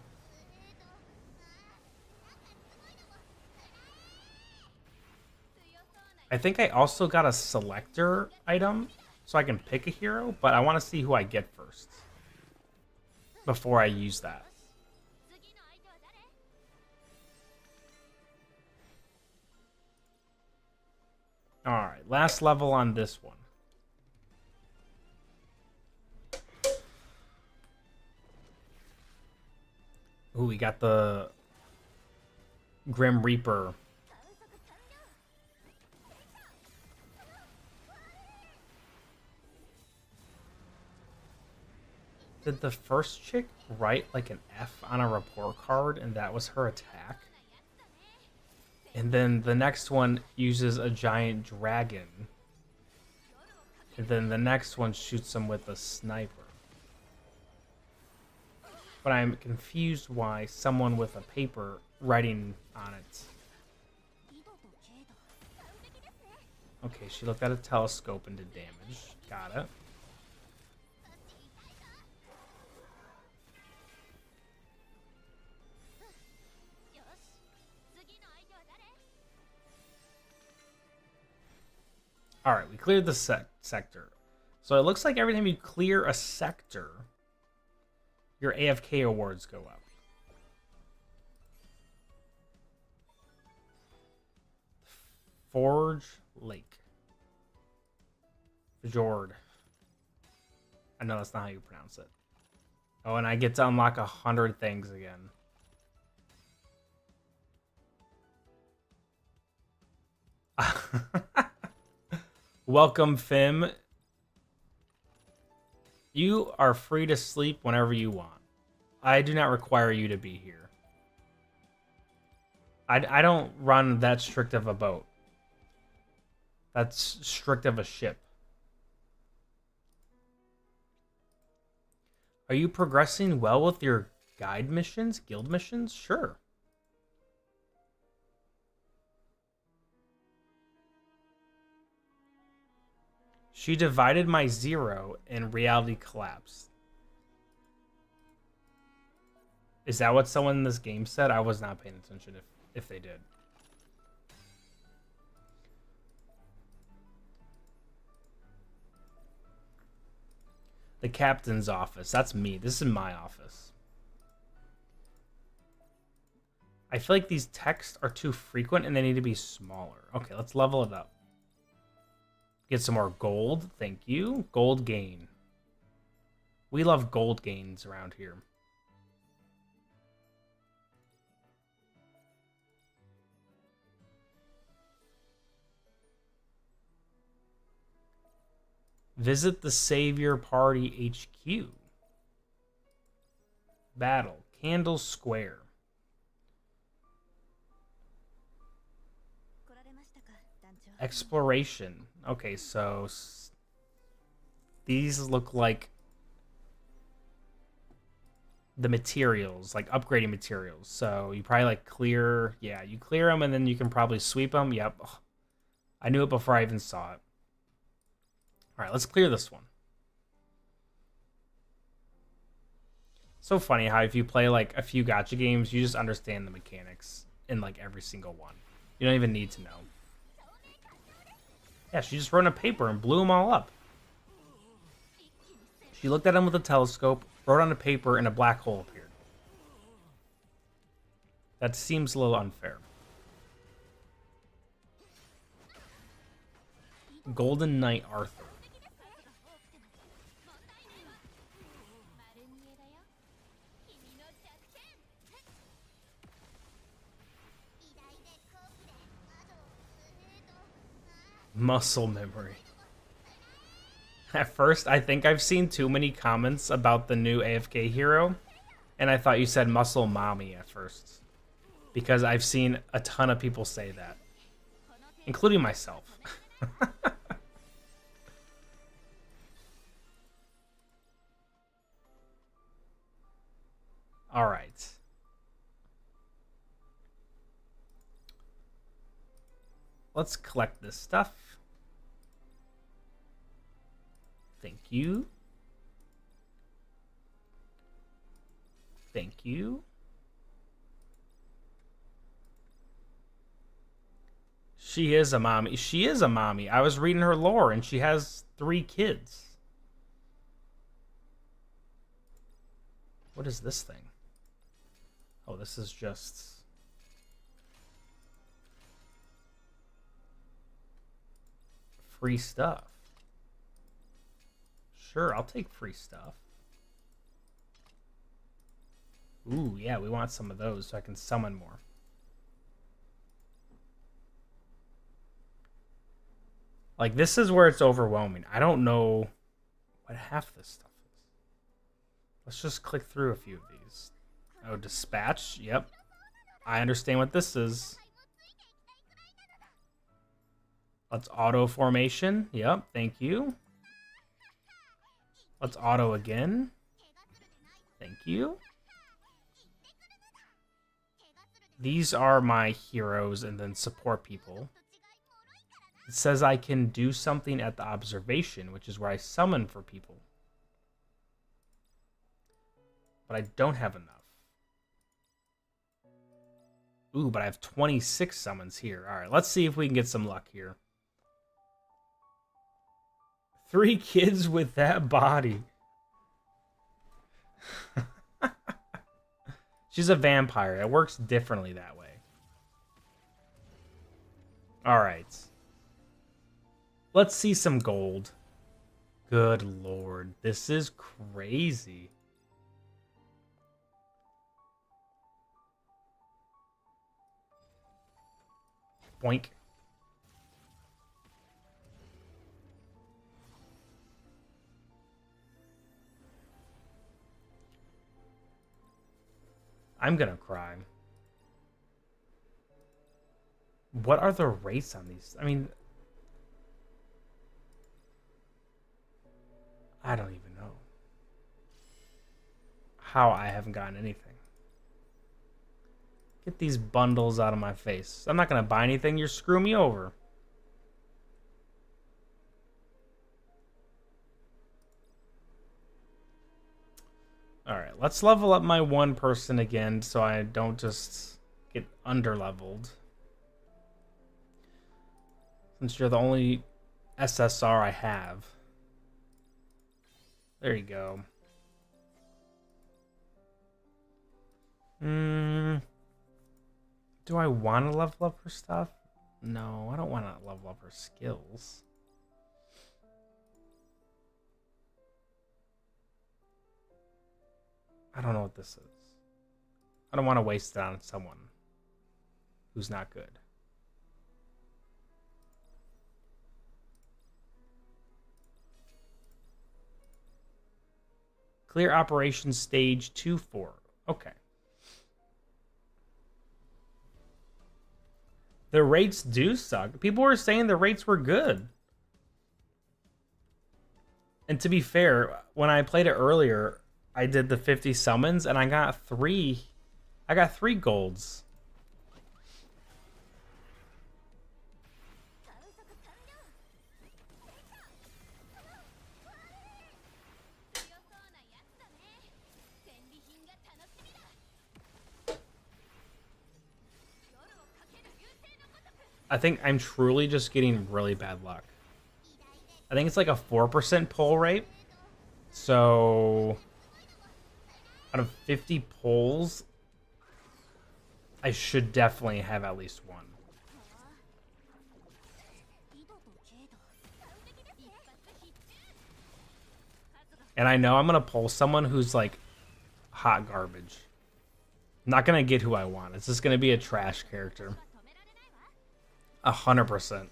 I think I also got a selector item so I can pick a hero, but I want to see who I get first before I use that. Alright, last level on this one. Ooh, we got the Grim Reaper. Did the first chick write like an F on a report card and that was her attack? And then the next one uses a giant dragon. And then the next one shoots him with a sniper. But I'm confused why someone with a paper writing on it. Okay, she looked at a telescope and did damage. Got it. Alright, we cleared the sector. So it looks like every time you clear a sector, your AFK awards go up. Forge Lake. Fjord. I know that's not how you pronounce it. Oh, and I get to unlock 100 things again. Welcome, Fim. You are free to sleep whenever you want. I do not require you to be here. I don't run that strict of a boat. That's strict of a ship. Are you progressing well with your guide missions, guild missions? Sure. She divided my 0 and reality collapsed. Is that what someone in this game said? I was not paying attention if they did. The captain's office. That's me. This is my office. I feel like these texts are too frequent and they need to be smaller. Okay, let's level it up. Get some more gold. Thank you. Gold gain. We love gold gains around here. Visit the Savior Party HQ. Battle. Candle Square. Exploration. Okay, so these look like the materials, like upgrading materials. So you probably like clear, yeah, you clear them and then you can probably sweep them. Yep. Oh, I knew it before I even saw it. All right, let's clear this one. So funny how if you play like a few gacha games, you just understand the mechanics in like every single one. You don't even need to know. Yeah, she just wrote on a paper and blew them all up. She looked at them with a telescope, wrote on a paper, and a black hole appeared. That seems a little unfair. Golden Knight Arthur. Muscle memory. At first, I think I've seen too many comments about the new AFK hero, and I thought you said muscle mommy at first. Because I've seen a ton of people say that. Including myself. Alright. Let's collect this stuff. Thank you. Thank you. She is a mommy. She is a mommy. I was reading her lore and she has 3 kids. What is this thing? Oh, this is just... free stuff. Sure, I'll take free stuff. Ooh, yeah, we want some of those so I can summon more. Like, this is where it's overwhelming. I don't know what half this stuff is. Let's just click through a few of these. Oh, dispatch. Yep. I understand what this is. Let's auto formation. Yep, thank you. Let's auto again. Thank you. These are my heroes and then support people. It says I can do something at the observation, which is where I summon for people. But I don't have enough. Ooh, but I have 26 summons here. All right, let's see if we can get some luck here. 3 kids with that body. She's a vampire. It works differently that way. All right. Let's see some gold. Good lord. This is crazy. Boink. I'm gonna cry. What are the rates on these? I mean, I don't even know how I haven't gotten anything. Get these bundles out of my face. I'm not gonna buy anything. You're screwing me over. Alright, let's level up my one person again so I don't just get under-leveled. Since you're the only SSR I have. There you go. Do I want to level up her stuff? No, I don't want to level up her skills. I don't know what this is. I don't want to waste it on someone who's not good. Clear operation stage 2-4. Okay. The rates do suck. People were saying the rates were good. And to be fair, when I played it earlier, I did the 50 summons and I got 3 golds. I think I'm truly just getting really bad luck. I think it's like a 4% pull rate. So out of 50 pulls, I should definitely have at least one. And I know I'm going to pull someone who's like hot garbage. I'm not going to get who I want. It's just going to be a trash character. 100%.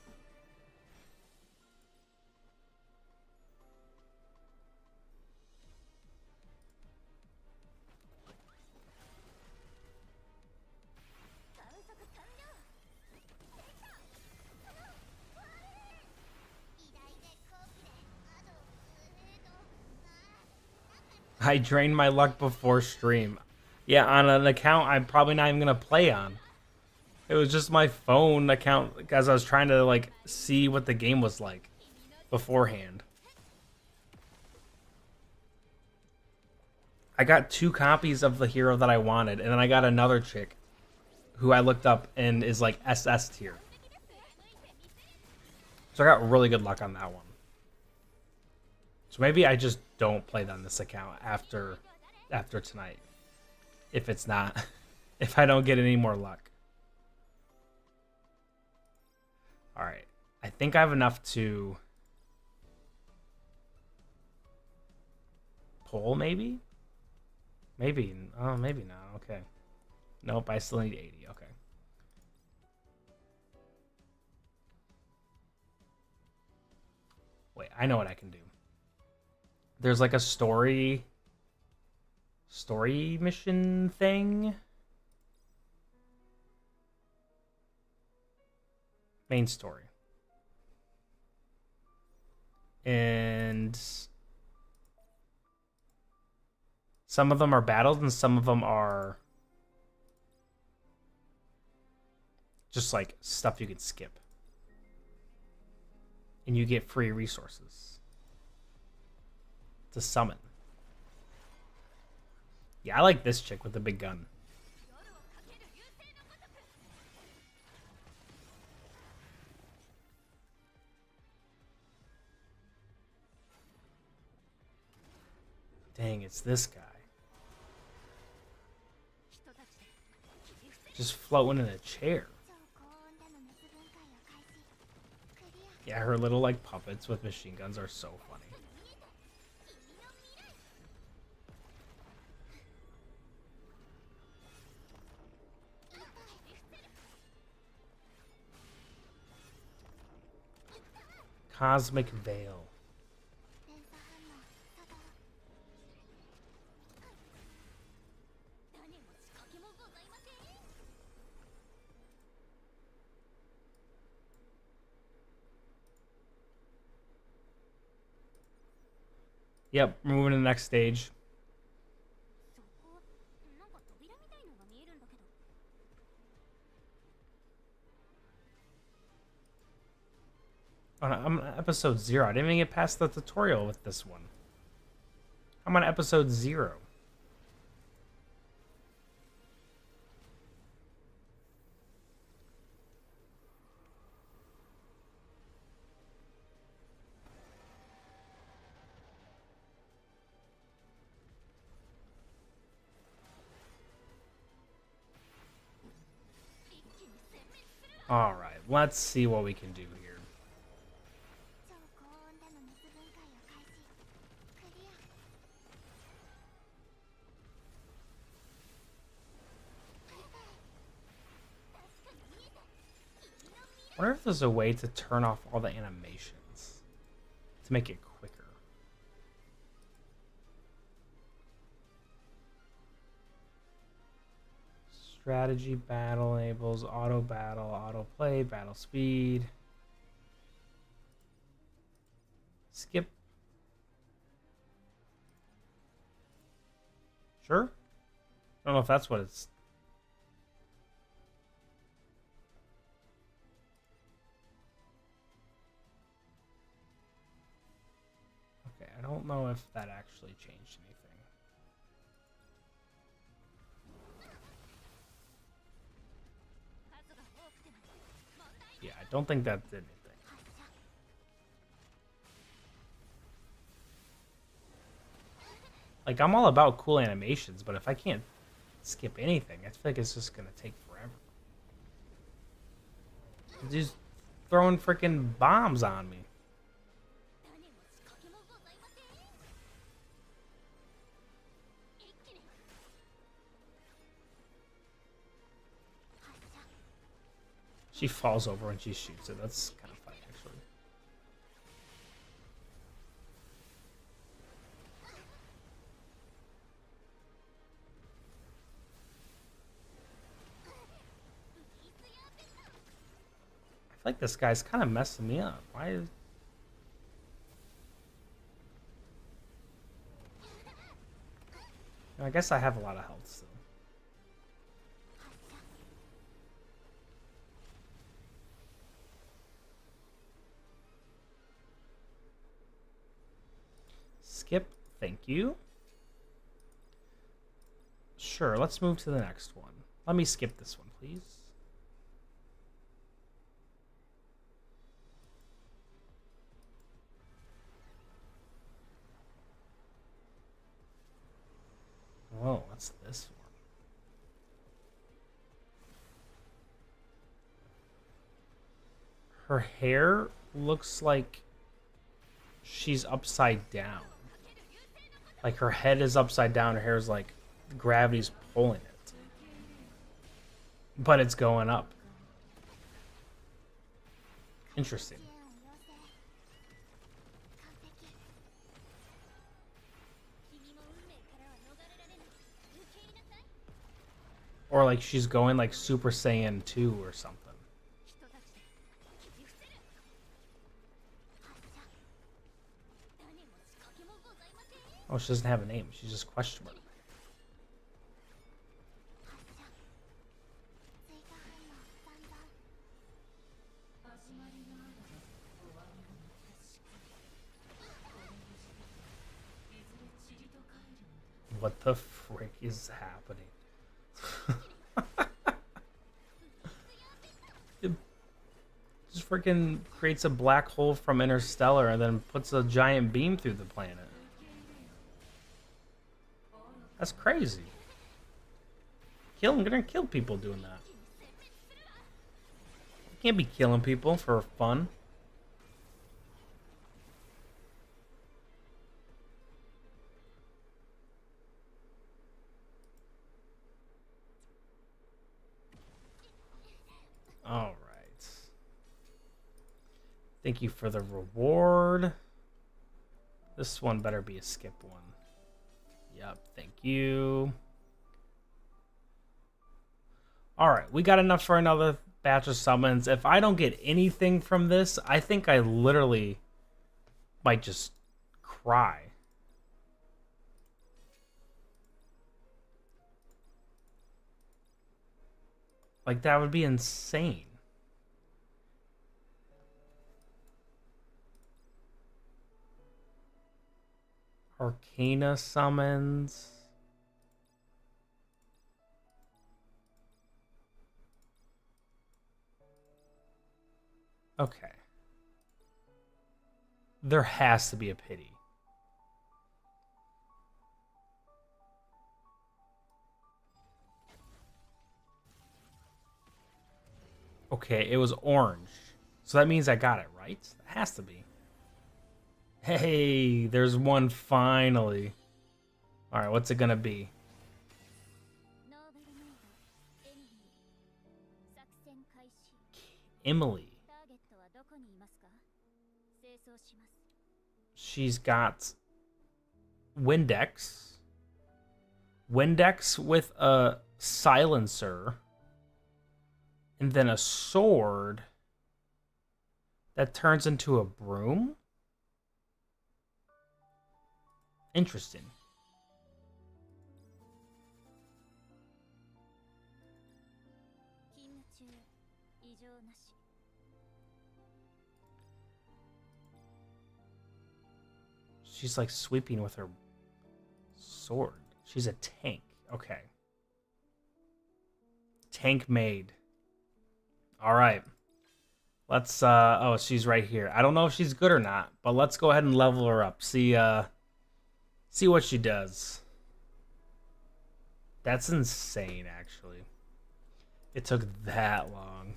I drained my luck before stream. Yeah, on an account I'm probably not even going to play on. It was just my phone account because I was trying to like see what the game was like beforehand. I got 2 copies of the hero that I wanted, and then I got another chick who I looked up and is like SS tier. So I got really good luck on that one. So maybe I just don't play on this account after tonight. If it's not, if I don't get any more luck. All right, I think I have enough to pull, maybe? Maybe, oh, maybe not, okay. Nope, I still need 80, okay. Wait, I know what I can do. There's like a story story mission thing. Main story. And some of them are battles and some of them are just like stuff you can skip. And you get free resources to summon. Yeah, I like this chick with the big gun. Dang, it's this guy. Just floating in a chair. Yeah, her little like puppets with machine guns are so funny. Cosmic Veil. Yep, we're moving to the next stage. Oh, I'm on episode 0. I didn't even get past the tutorial with this one. I'm on episode 0. Alright, let's see what we can do here. I wonder if there's a way to turn off all the animations to make it quicker. Strategy, battle enables, auto battle, auto play, battle speed. Skip. Sure? I don't know if that's what it's... Okay, I don't know if that actually changed anything. Yeah, I don't think that did anything. Like, I'm all about cool animations, but if I can't skip anything, I feel like it's just gonna take forever. Just throwing freaking bombs on me. She falls over when she shoots it. That's kind of funny, actually. I feel like this guy's kind of messing me up. Why is... I guess I have a lot of health still. Skip, thank you. Sure, let's move to the next one. Let me skip this one, please. Oh, what's this one? Her hair looks like she's upside down. Like her head is upside down, her hair is like gravity's pulling it. But it's going up. Interesting. Or like she's going like Super Saiyan 2 or something. Oh, she doesn't have a name. She's just question mark. What the frick is happening? It just freaking creates a black hole from Interstellar and then puts a giant beam through the planet. That's crazy. I'm gonna kill people doing that. You can't be killing people for fun. All right. Thank you for the reward. This one better be a skip one. Yep, thank you. All right, we got enough for another batch of summons. If I don't get anything from this, I think I literally might just cry. Like, that would be insane. Arcana summons. Okay. There has to be a pity. Okay, it was orange. So that means I got it, right? It has to be. Hey, there's one finally. All right, what's it gonna be? Emily. She's got Windex. Windex with a silencer. And then a sword that turns into a broom? Interesting. She's like sweeping with her sword. She's a tank. Okay. Tank maid. All right. Let's oh, she's right here. I don't know if she's good or not, but let's go ahead and level her up. See what she does. That's insane, actually. It took that long.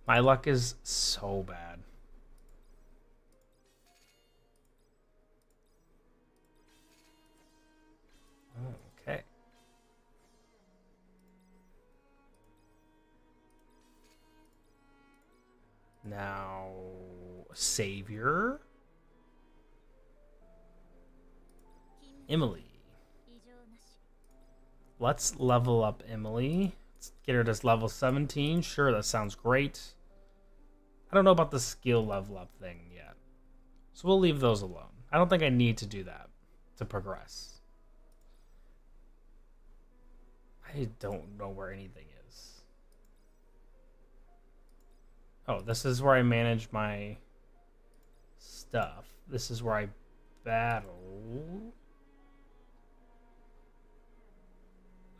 My luck is so bad. Okay. Now, Savior. Emily. Let's level up Emily. Let's get her to level 17. Sure, that sounds great. I don't know about the skill level up thing yet. So we'll leave those alone. I don't think I need to do that to progress. I don't know where anything is. Oh, this is where I manage my stuff. This is where I battle.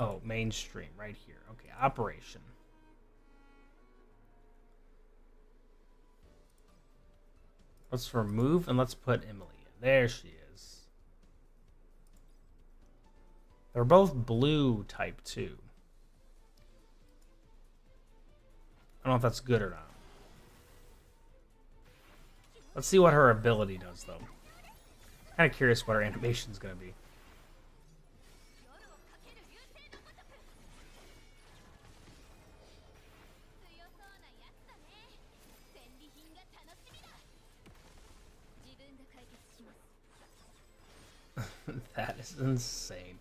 Oh, mainstream, right here. Okay, operation. Let's remove and let's put Emily in. There she is. They're both blue type too. I don't know if that's good or not. Let's see what her ability does, though. Kind of curious what her animation's gonna be. That is insane.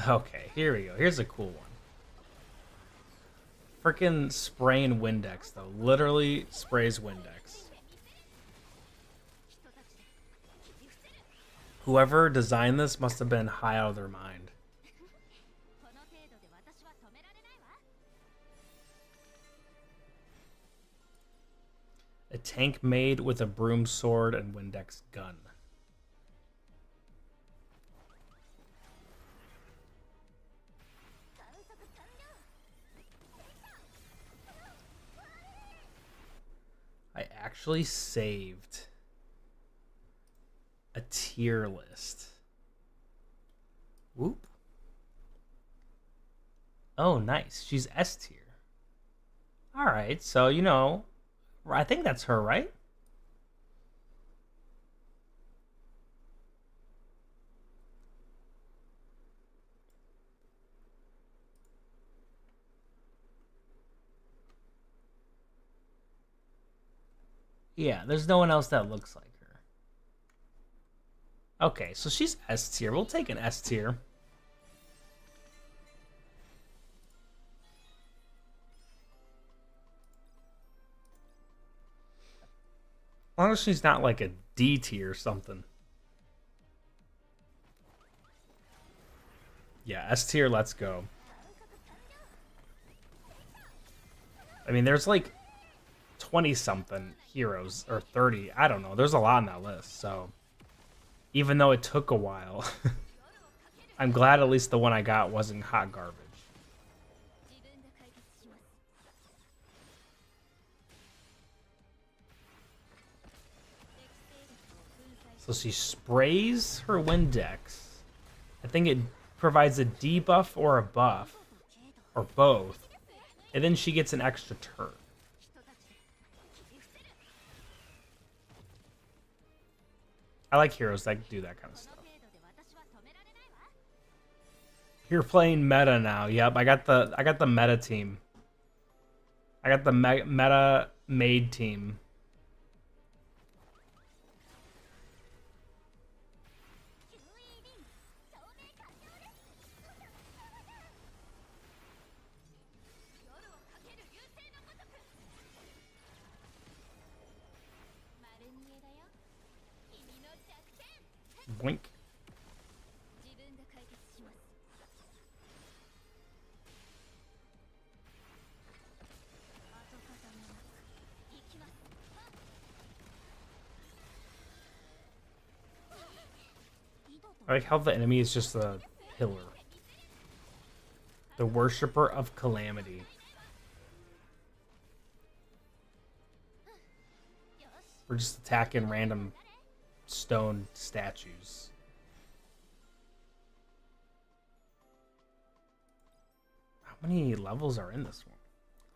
Okay, here we go. Here's a cool one. Freaking spraying Windex, though. Literally sprays Windex. Whoever designed this must have been high out of their mind. A tank made with a broom sword and Windex gun. I actually saved a tier list. Whoop. Oh, nice. She's S tier. All right, so, you know, I think that's her, right? Yeah, there's no one else that looks like her. Okay, so she's S tier. We'll take an S tier. As long as she's not like a D tier or something. Yeah, S tier, let's go. I mean, there's like 20-something heroes, or 30. I don't know. There's a lot on that list, so even though it took a while, I'm glad at least the one I got wasn't hot garbage. So she sprays her Windex. I think it provides a debuff or a buff, or both, and then she gets an extra turn. I like heroes that do that kind of stuff. You're playing meta now. Yep, I got the meta team. I got the meta made team. Boink. I like how the enemy is just a pillar. The worshipper of calamity. We're just attacking random stone statues. How many levels are in this one?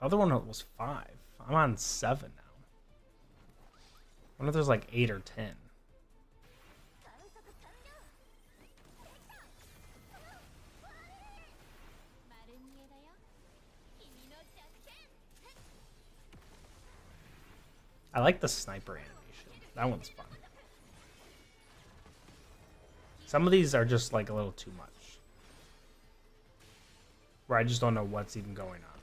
The other one was 5. I'm on 7 now. I wonder if there's like 8 or 10. I like the sniper animation. That one's fun. Some of these are just like a little too much. Where I just don't know what's even going on.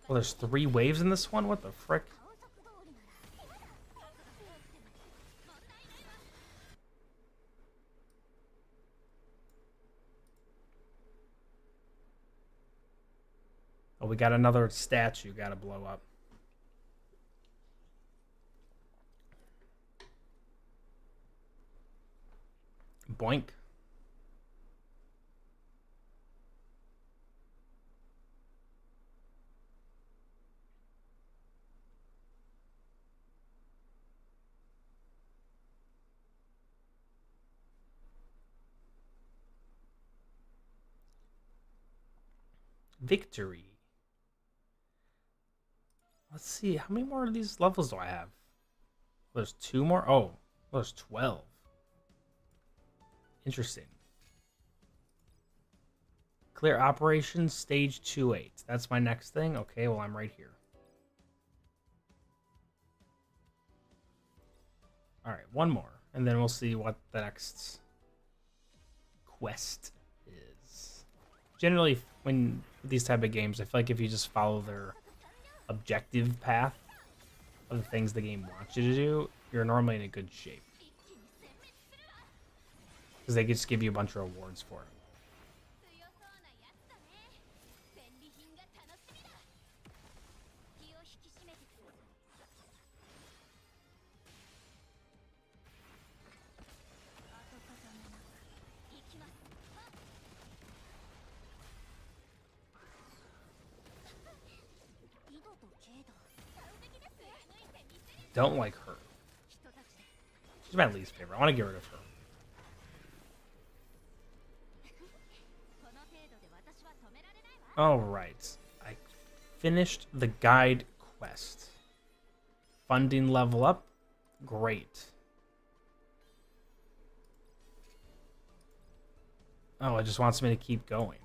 Well, there's 3 waves in this one? What the frick? Oh, we got another statue gotta blow up. Boink. Victory. Let's see, how many more of these levels do I have? There's 2 more? Oh, there's 12. Interesting. Clear operations, stage 2-8. That's my next thing? Okay, well, I'm right here. All right, one more, and then we'll see what the next quest is. Generally, when these type of games, I feel like if you just follow their objective path of the things the game wants you to do, you're normally in a good shape. Because they just give you a bunch of rewards for it. Don't like her. She's my least favorite. I want to get rid of her. Alright. I finished the guide quest. Funding level up. Great. Oh, it just wants me to keep going.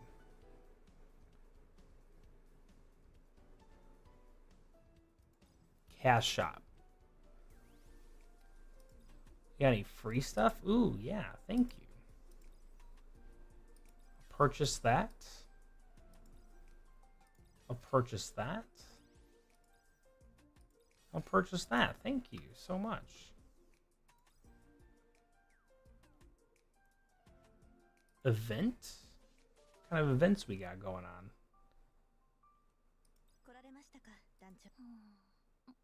Cash shop. You got any free stuff? Ooh, yeah, thank you. Purchase that. I'll purchase that. I'll purchase that. Thank you so much. Event? What kind of events we got going on?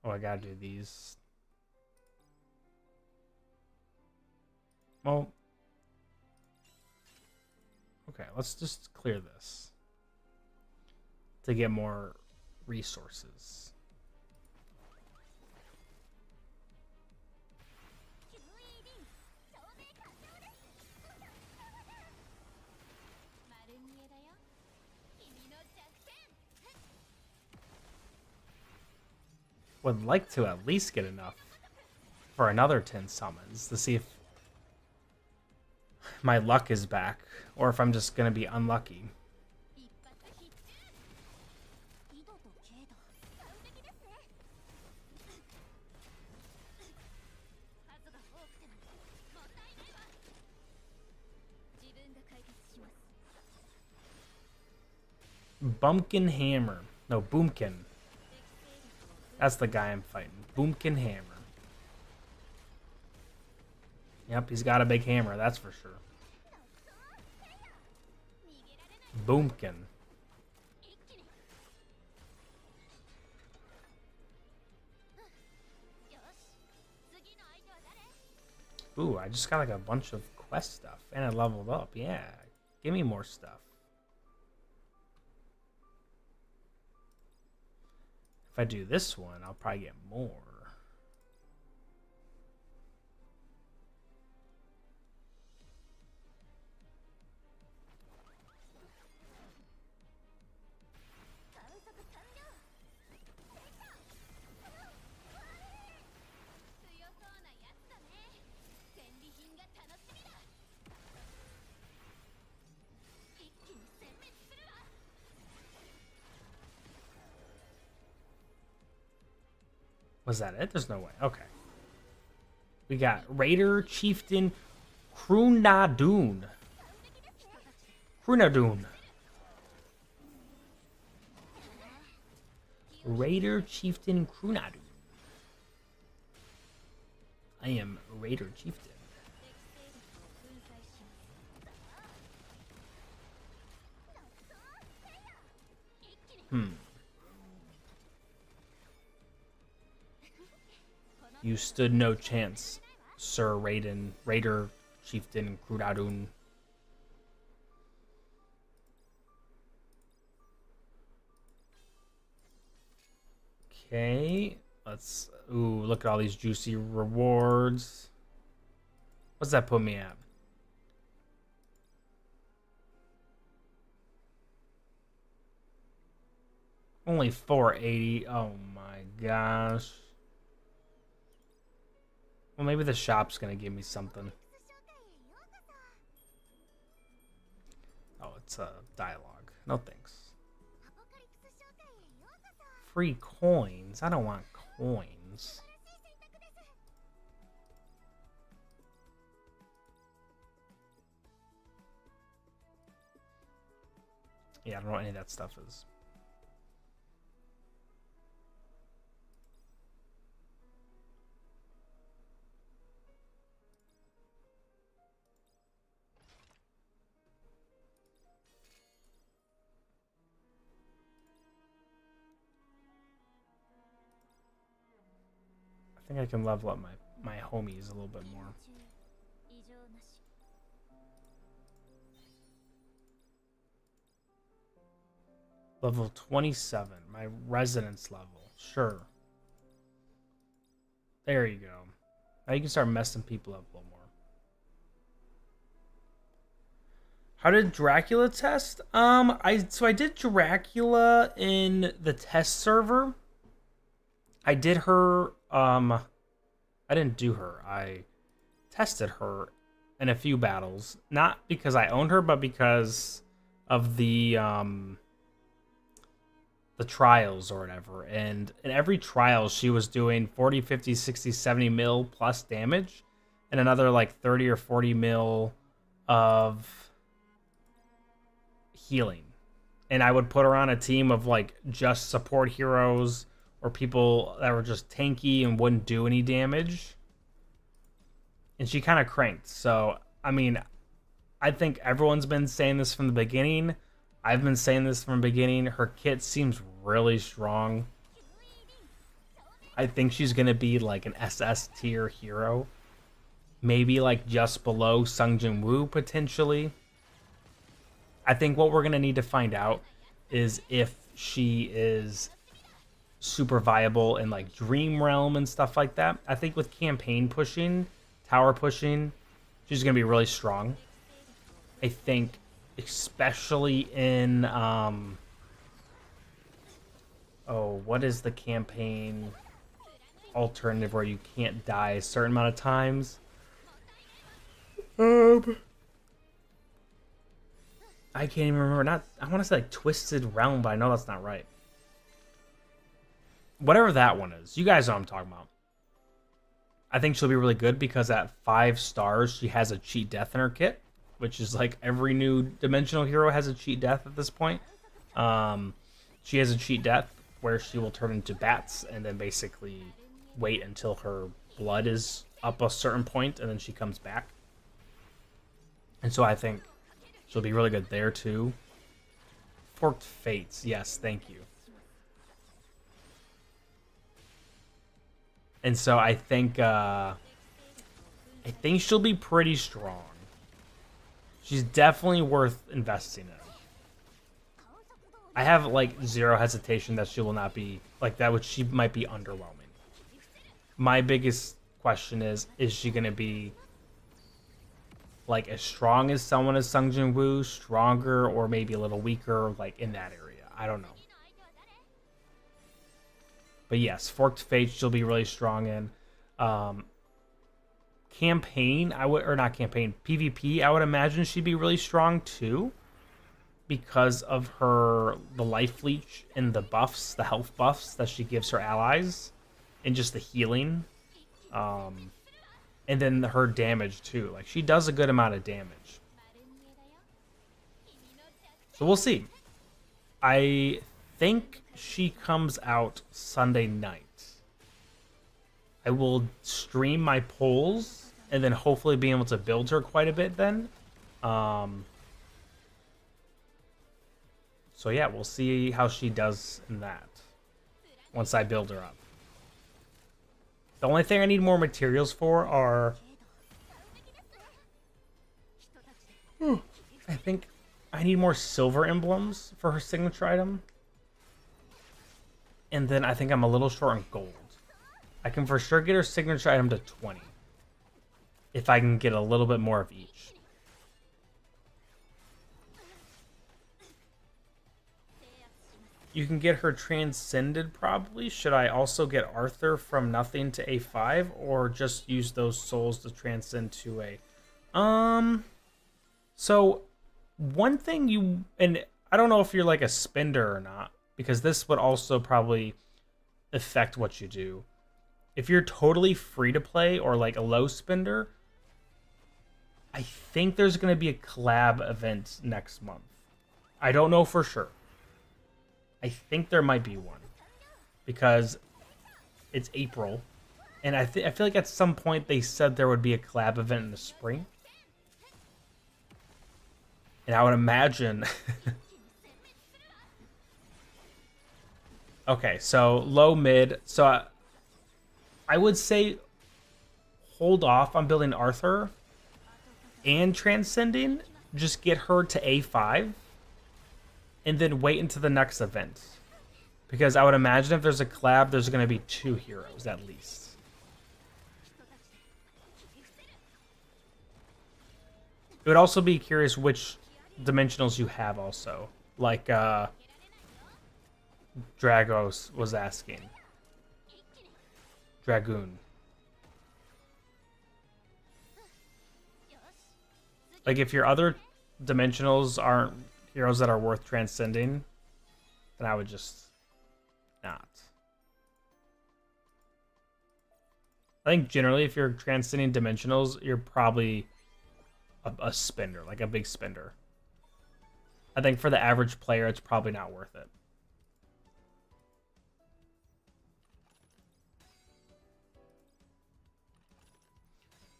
Oh, I gotta do these. Well, okay, let's just clear this to get more resources. Would like to at least get enough for another 10 summons to see if my luck is back or if I'm just going to be unlucky. Bumpkin Hammer. No, Boomkin. That's the guy I'm fighting. Boomkin Hammer. Yep, he's got a big hammer, that's for sure. Boomkin. Ooh, I just got like a bunch of quest stuff. And I leveled up. Yeah, give me more stuff. If I do this one, I'll probably get more. Was that it? There's no way. Okay. We got Raider Chieftain Crunadoon. Crunadoon. Raider Chieftain Crunadoon. I am Raider Chieftain. You stood no chance, Sir Raider Chieftain Crunadoon. Okay, let's. Ooh, look at all these juicy rewards. What's that put me at? Only 480. Oh my gosh. Well, maybe the shop's gonna give me something. Oh, it's a dialogue. No thanks. Free coins? I don't want coins. Yeah, I don't know what any of that stuff is. I think I can level up my homies a little bit more. Level 27, my residence level. Sure. There you go. Now you can start messing people up a little more. How did Dracula test? I did Dracula in the test server. I did her. I didn't do her. I tested her in a few battles, not because I owned her, but because of the trials or whatever. And in every trial, she was doing 40, 50, 60, 70 mil plus damage, and another like 30 or 40 mil of healing. And I would put her on a team of like just support heroes or people that were just tanky and wouldn't do any damage. And she kind of cranked. So, I mean, I think everyone's been saying this from the beginning. I've been saying this from the beginning. Her kit seems really strong. I think she's going to be like an SS tier hero. Maybe like just below Sung Jin Woo potentially. I think what we're going to need to find out is if she is super viable in like Dream Realm and stuff like that. I think with campaign pushing, tower pushing, she's going to be really strong. I think especially in what is the campaign alternative where you can't die a certain amount of times? I can't even remember. I want to say like Twisted Realm, but I know that's not right. Whatever that one is, you guys know what I'm talking about. I think she'll be really good because at 5 stars, she has a cheat death in her kit, which is like every new dimensional hero has a cheat death at this point. She has a cheat death where she will turn into bats and then basically wait until her blood is up a certain point and then she comes back. And so I think she'll be really good there too. Forked Fates, yes, thank you. And so I think she'll be pretty strong. She's definitely worth investing in. I have like zero hesitation that she will not be like that, which she might be underwhelming. My biggest question is she going to be like as strong as someone as Sung Jin Woo, stronger, or maybe a little weaker, like in that area? I don't know. But yes, Forked Fate she'll be really strong in. Campaign, PvP, I would imagine she'd be really strong too. Because of the life leech and the buffs, the health buffs that she gives her allies. And just the healing. And then her damage too. Like she does a good amount of damage. So we'll see. I think she comes out Sunday night. I will stream my polls and then hopefully be able to build her quite a bit then. So yeah, we'll see how she does in that once I build her up. The only thing I need more materials for are... I think I need more silver emblems for her signature item. And then I think I'm a little short on gold. I can for sure get her signature item to 20. If I can get a little bit more of each. You can get her transcended probably. Should I also get Arthur from nothing to A5 or just use those souls to transcend to A? So one thing and I don't know if you're like a spender or not, because this would also probably affect what you do. If you're totally free to play or like a low spender, I think there's going to be a collab event next month. I don't know for sure. I think there might be one because it's April, and I feel like at some point they said there would be a collab event in the spring, and I would imagine. Okay, so low mid. So I would say hold off on building Arthur and transcending. Just get her to A5 and then wait until the next event. Because I would imagine if there's a collab, there's going to be 2 heroes at least. It would also be curious which dimensionals you have also. Like Dragos was asking. Dragoon. Like, if your other dimensionals aren't heroes that are worth transcending, then I would just not. I think generally, if you're transcending dimensionals, you're probably a spender, like a big spender. I think for the average player, it's probably not worth it.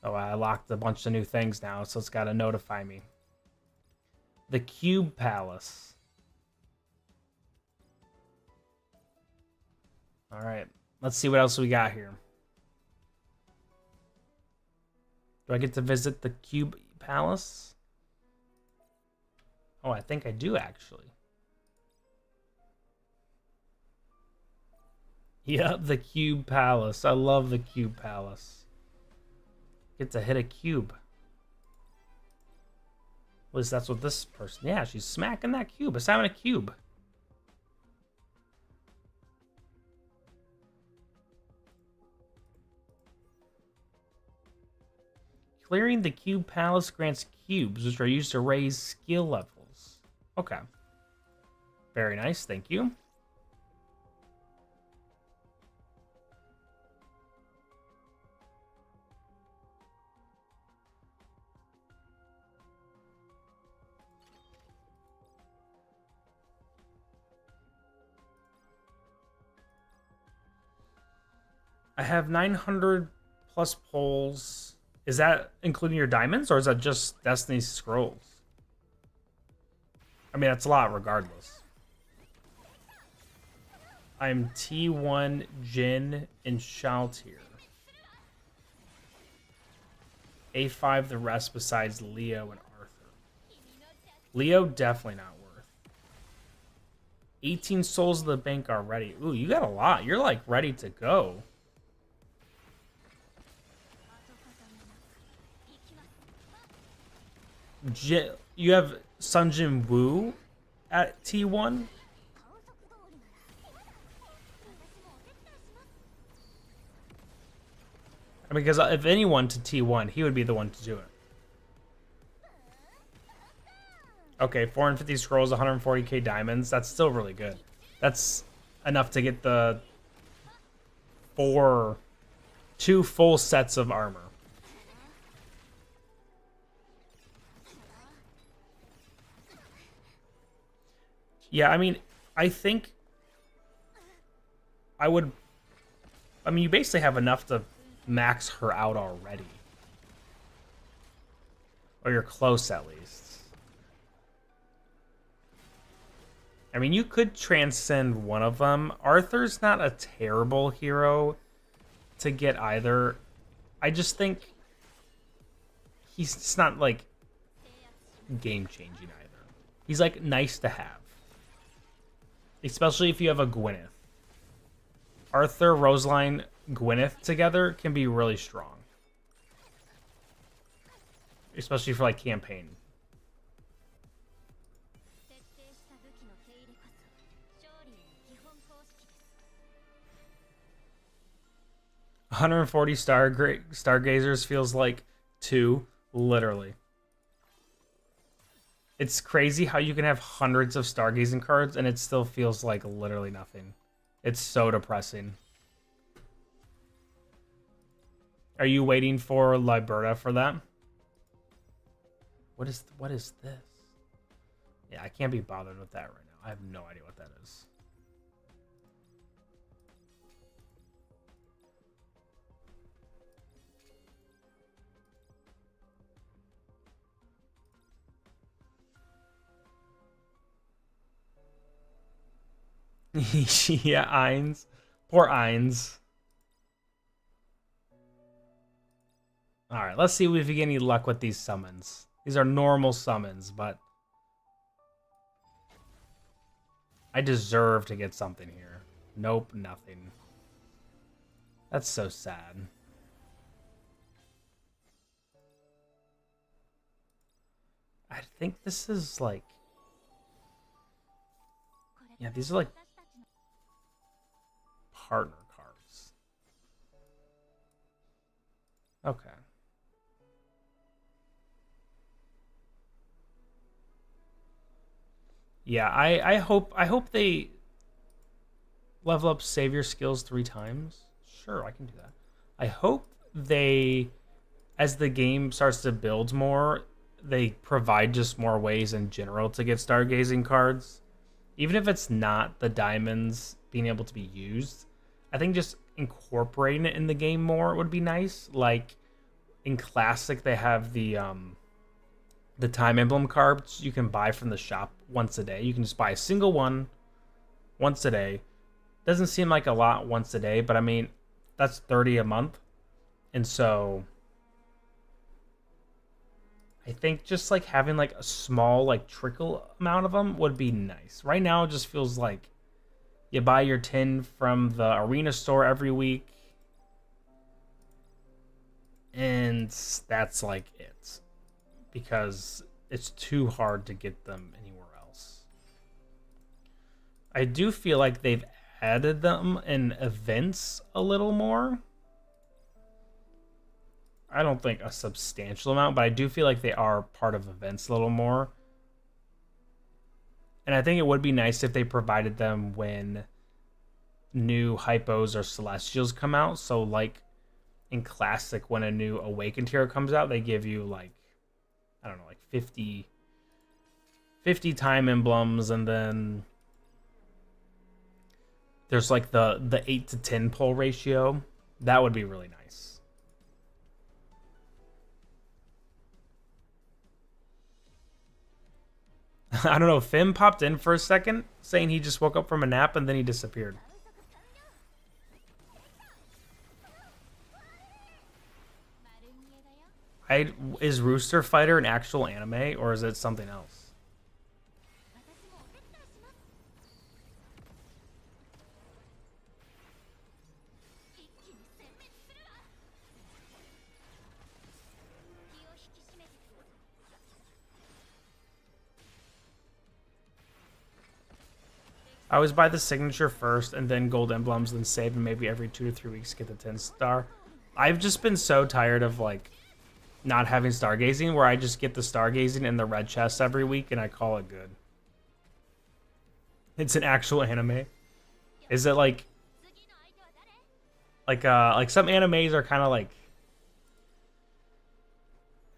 Oh, I locked a bunch of new things now, so it's got to notify me. The Cube Palace. All right, let's see what else we got here. Do I get to visit the Cube Palace? Oh, I think I do, actually. Yep, the Cube Palace. I love the Cube Palace. Get to hit a cube. At least that's what this person... Yeah, she's smacking that cube. It's having a cube. Clearing the Cube Palace grants cubes, which are used to raise skill levels. Okay. Very nice, thank you. I have 900 plus polls. Is that including your diamonds, or is that just Destiny's Scrolls? I mean, that's a lot regardless. I'm T1, Jin, and Shaltir. A5 the rest besides Leo and Arthur. Leo, definitely not worth. 18 souls of the bank already. Ooh, you got a lot. You're like ready to go. You have Sunjin Woo at T1? I mean, because if anyone to T1, he would be the one to do it. Okay, 450 scrolls, 140k diamonds. That's still really good. That's enough to get the 2 full sets of armor. Yeah, I mean, I think I would... I mean, you basically have enough to max her out already. Or you're close, at least. I mean, you could transcend one of them. Arthur's not a terrible hero to get either. I just think he's just not, like, game-changing either. He's, like, nice to have. Especially if you have a Gwyneth. Arthur, Rosaline, Gwyneth together can be really strong. Especially for, like, campaign. $140 Stargazers feels like 2, literally. It's crazy how you can have hundreds of Stargazing cards and it still feels like literally nothing. It's so depressing. Are you waiting for Liberta for that? What is this? Yeah, I can't be bothered with that right now. I have no idea what that is. Yeah, Ainz. Poor Ainz. Alright, let's see if we get any luck with these summons. These are normal summons, but I deserve to get something here. Nope, nothing. That's so sad. I think this is like... Yeah, these are like partner cards. Okay. Yeah, I hope they level up savior skills 3 times. Sure, I can do that. I hope they, as the game starts to build more, they provide just more ways in general to get stargazing cards. Even if it's not the diamonds being able to be used, I think just incorporating it in the game more would be nice. Like in Classic, they have the time emblem cards you can buy from the shop once a day. You can just buy a single one once a day. Doesn't seem like a lot once a day, but I mean, that's 30 a month. And so I think just like having like a small like trickle amount of them would be nice. Right now it just feels like you buy your 10 from the arena store every week, and that's like it, because it's too hard to get them anywhere else. I do feel like they've added them in events a little more. I don't think a substantial amount, but I do feel like they are part of events a little more. And I think it would be nice if they provided them when new hypos or celestials come out. So like in Classic, when a new awakened hero comes out, they give you like, I don't know, like 50 time emblems, and then there's like the 8 to 10 pull ratio. That would be really nice. I don't know, Fim popped in for a second saying he just woke up from a nap and then he disappeared. Is Rooster Fighter an actual anime, or is it something else? I always buy the signature first and then gold emblems, then save, and maybe every 2 to 3 weeks get the 10 star. I've just been so tired of like not having stargazing, where I just get the stargazing and the red chest every week and I call it good. It's an actual anime. Is it like some animes are kind of like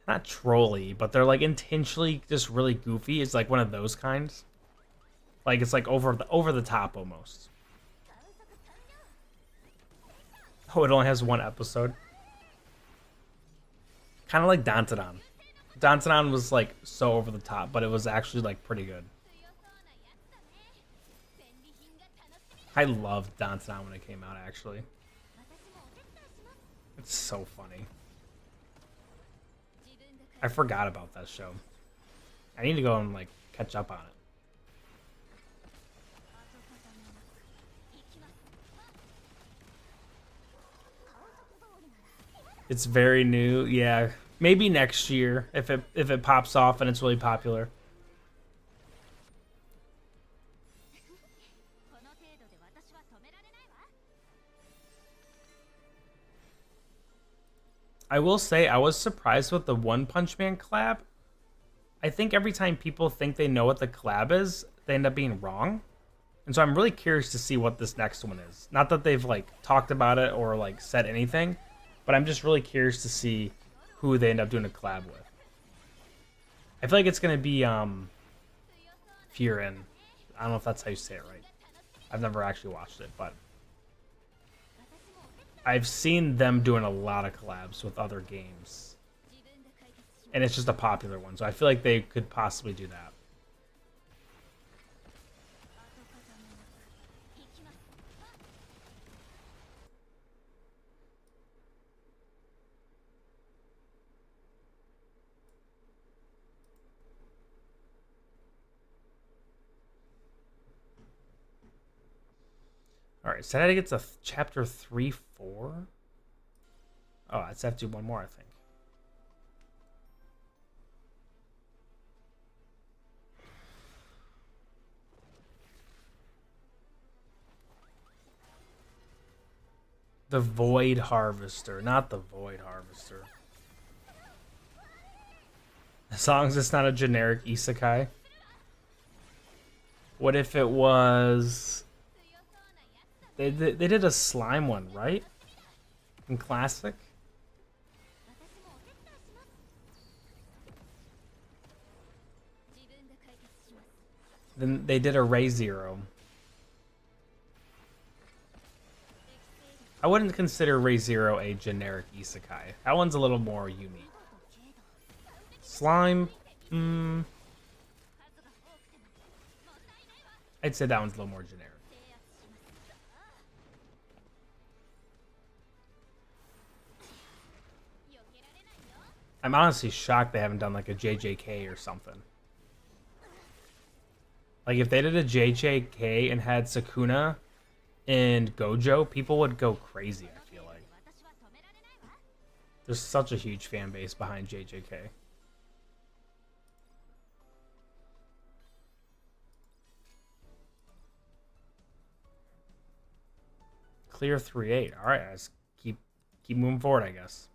not trolly, but they're like intentionally just really goofy. It's like one of those kinds. Like it's like over the top almost. Oh, it only has 1 episode. Kind of like Dantadan. Dantadan was like so over the top, but it was actually like pretty good. I loved Dantadan when it came out, actually. It's so funny. I forgot about that show. I need to go and like catch up on it. It's very new. Yeah, maybe next year if it pops off and it's really popular. I will say I was surprised with the One Punch Man collab. I think every time people think they know what the collab is, they end up being wrong. And so I'm really curious to see what this next one is. Not that they've like talked about it or like said anything, but I'm just really curious to see who they end up doing a collab with. I feel like it's gonna be Furin. I don't know if that's how you say it right. I've never actually watched it, but I've seen them doing a lot of collabs with other games. And it's just a popular one, so I feel like they could possibly do that. Alright, so I had to get to chapter 3, 4? Oh, I just have to do one more, I think. The Void Harvester, not the Void Harvester. As long as it's not a generic isekai. What if it was... They did a slime one, right? In Classic? Then they did a Ray Zero. I wouldn't consider Ray Zero a generic isekai. That one's a little more unique. Slime, I'd say that one's a little more generic. I'm honestly shocked they haven't done like a JJK or something. Like if they did a JJK and had Sukuna and Gojo, people would go crazy, I feel like. There's such a huge fan base behind JJK. Clear 3-8. All right, let's keep moving forward, I guess.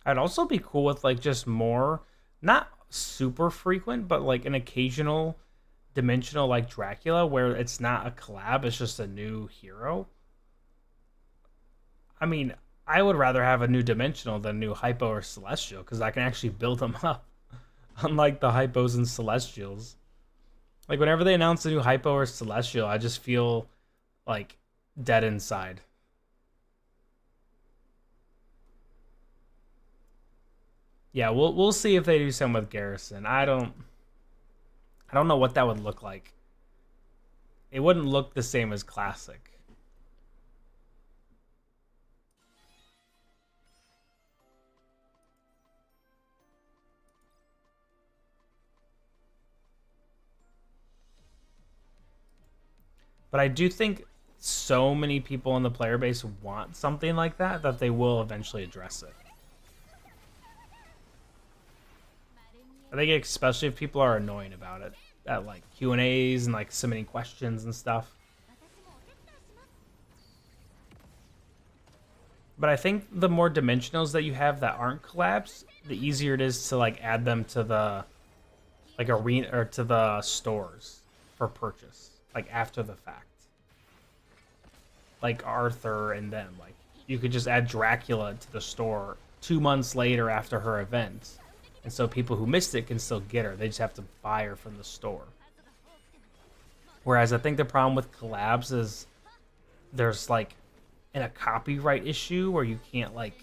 I'd also be cool with like just more, not super frequent, but like an occasional dimensional like Dracula where it's not a collab, it's just a new hero. I mean, I would rather have a new dimensional than a new hypo or celestial because I can actually build them up. Unlike the hypos and celestials. Like whenever they announce a new hypo or celestial, I just feel like dead inside. Yeah, we'll see if they do something with Garrison. I don't know what that would look like. It wouldn't look the same as Classic. But I do think so many people in the player base want something like that that they will eventually address it. I think especially if people are annoying about it at like Q&As and like submitting questions and stuff. But I think the more dimensionals that you have that aren't collabs, the easier it is to like add them to the like arena or to the stores for purchase, like after the fact. Like Arthur and them, like you could just add Dracula to the store 2 months later after her event. And so people who missed it can still get her. They just have to buy her from the store. Whereas I think the problem with collabs is there's like a copyright issue where you can't like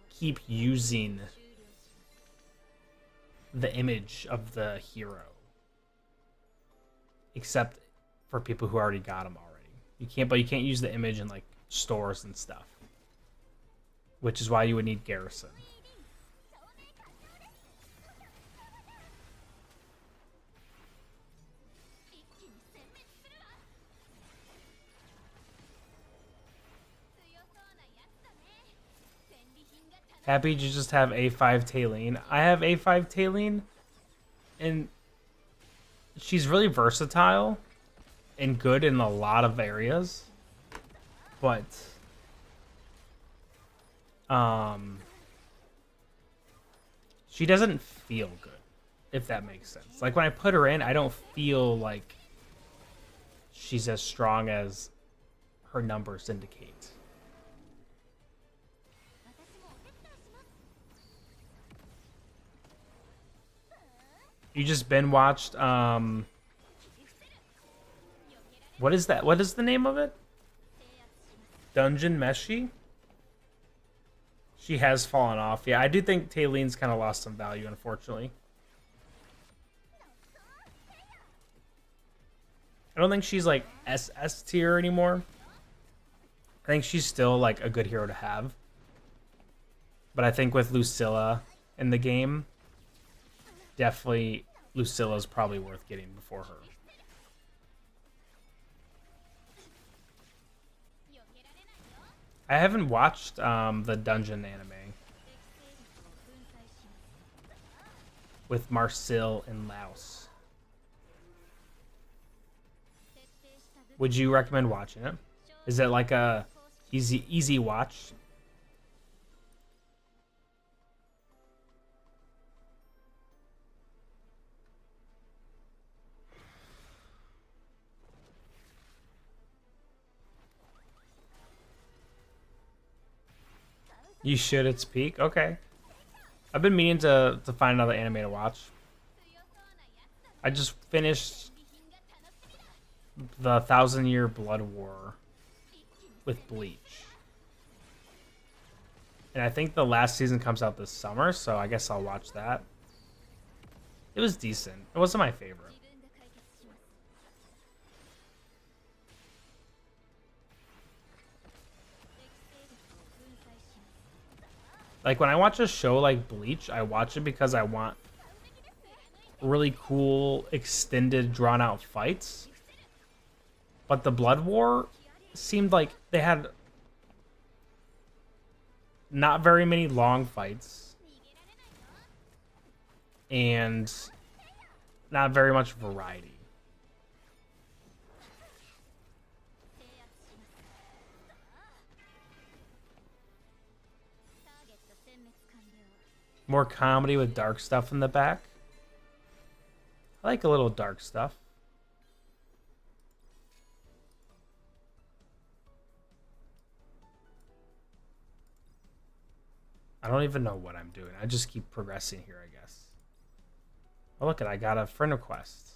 keep using the image of the hero. Except for people who already got them already. But you can't use the image in like stores and stuff. Which is why you would need Garrison. Happy to just have A5 Taylene. I have A5 Taylene, and she's really versatile and good in a lot of areas, but she doesn't feel good. if that makes sense. Like when I put her in, I don't feel like she's as strong as her numbers indicate. You just been watched what is that? What is the name of it? Dungeon Meshi? She has fallen off. Yeah, I do think Tayleen's kind of lost some value, unfortunately. I don't think she's like SS tier anymore. I think she's still like a good hero to have. But I think with Lucilla in the game, definitely Lucilla's probably worth getting before her. I haven't watched the Dungeon anime with Marcel and Laos. Would you recommend watching it? Is it like a easy watch? You should. It's peak. Okay. I've been meaning to find another anime to watch. I just finished the 1,000-Year Blood War with Bleach. And I think the last season comes out this summer, so I guess I'll watch that. It was decent. It wasn't my favorite. Like when I watch a show like Bleach, I watch it because I want really cool, extended, drawn out fights. But the Blood War seemed like they had not very many long fights and not very much variety. More comedy with dark stuff in the back. I like a little dark stuff. I don't even know what I'm doing. I just keep progressing here, I guess. Oh, look, I got a friend request.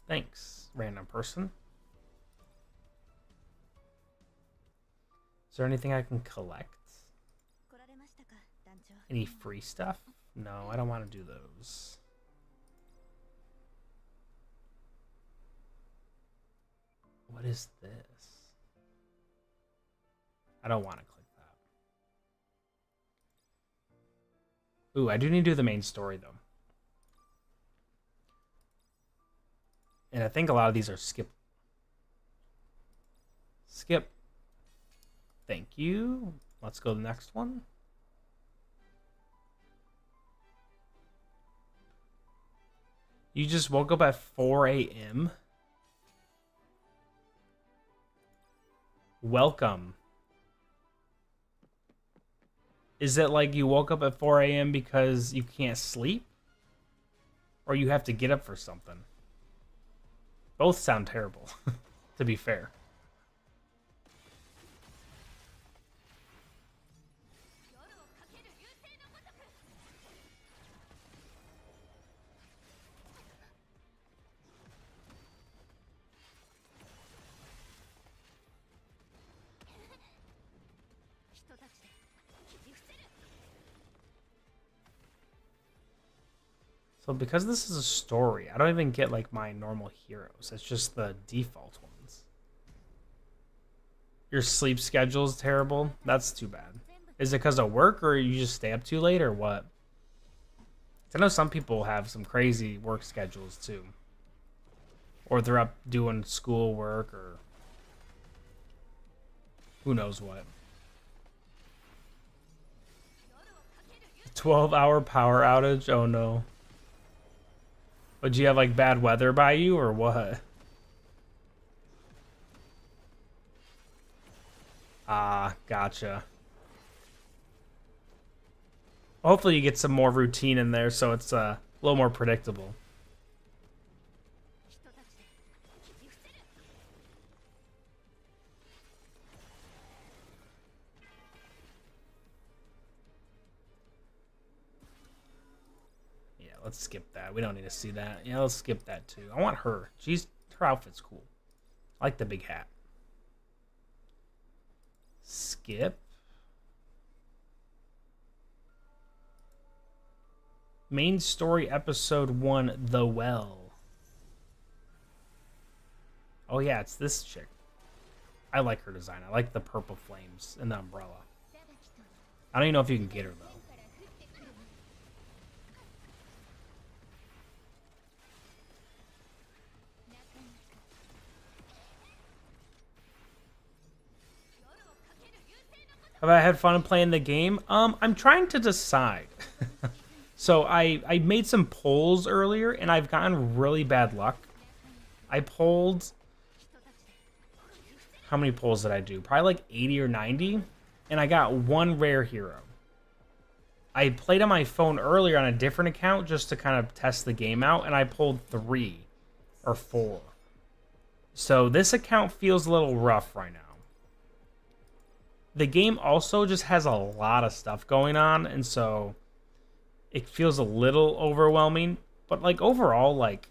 Thanks, random person. Is there anything I can collect? Any free stuff? No, I don't want to do those. What is this? I don't want to click that. Ooh, I do need to do the main story, though. And I think a lot of these are skip. Skip. Thank you. Let's go to the next one. You just woke up at 4 a.m.? Welcome. Is it like you woke up at 4 a.m. because you can't sleep? Or you have to get up for something? Both sound terrible, to be fair. So because this is a story, I don't even get like my normal heroes. It's just the default ones. Your sleep schedule is terrible. That's too bad. Is it because of work or you just stay up too late or what? I know some people have some crazy work schedules too. Or they're up doing school work or who knows what. 12-hour power outage? Oh no. But do you have like bad weather by you or what? Ah, gotcha. Hopefully you get some more routine in there so it's A little more predictable. Yeah, let's skip that. We don't need to see that. Yeah, let's skip that too. I want her. Her outfit's cool. I like the big hat. Skip. Main story episode 1, The Well. Oh yeah, it's this chick. I like her design. I like the purple flames and the umbrella. I don't even know if you can get her though. Have I had fun playing the game? I'm trying to decide. So I made some polls earlier, and I've gotten really bad luck. I polled... How many polls did I do? Probably like 80 or 90, and I got one rare hero. I played on my phone earlier on a different account just to kind of test the game out, and I pulled 3 or 4. So this account feels a little rough right now. The game also just has a lot of stuff going on, and so it feels a little overwhelming. But like overall, like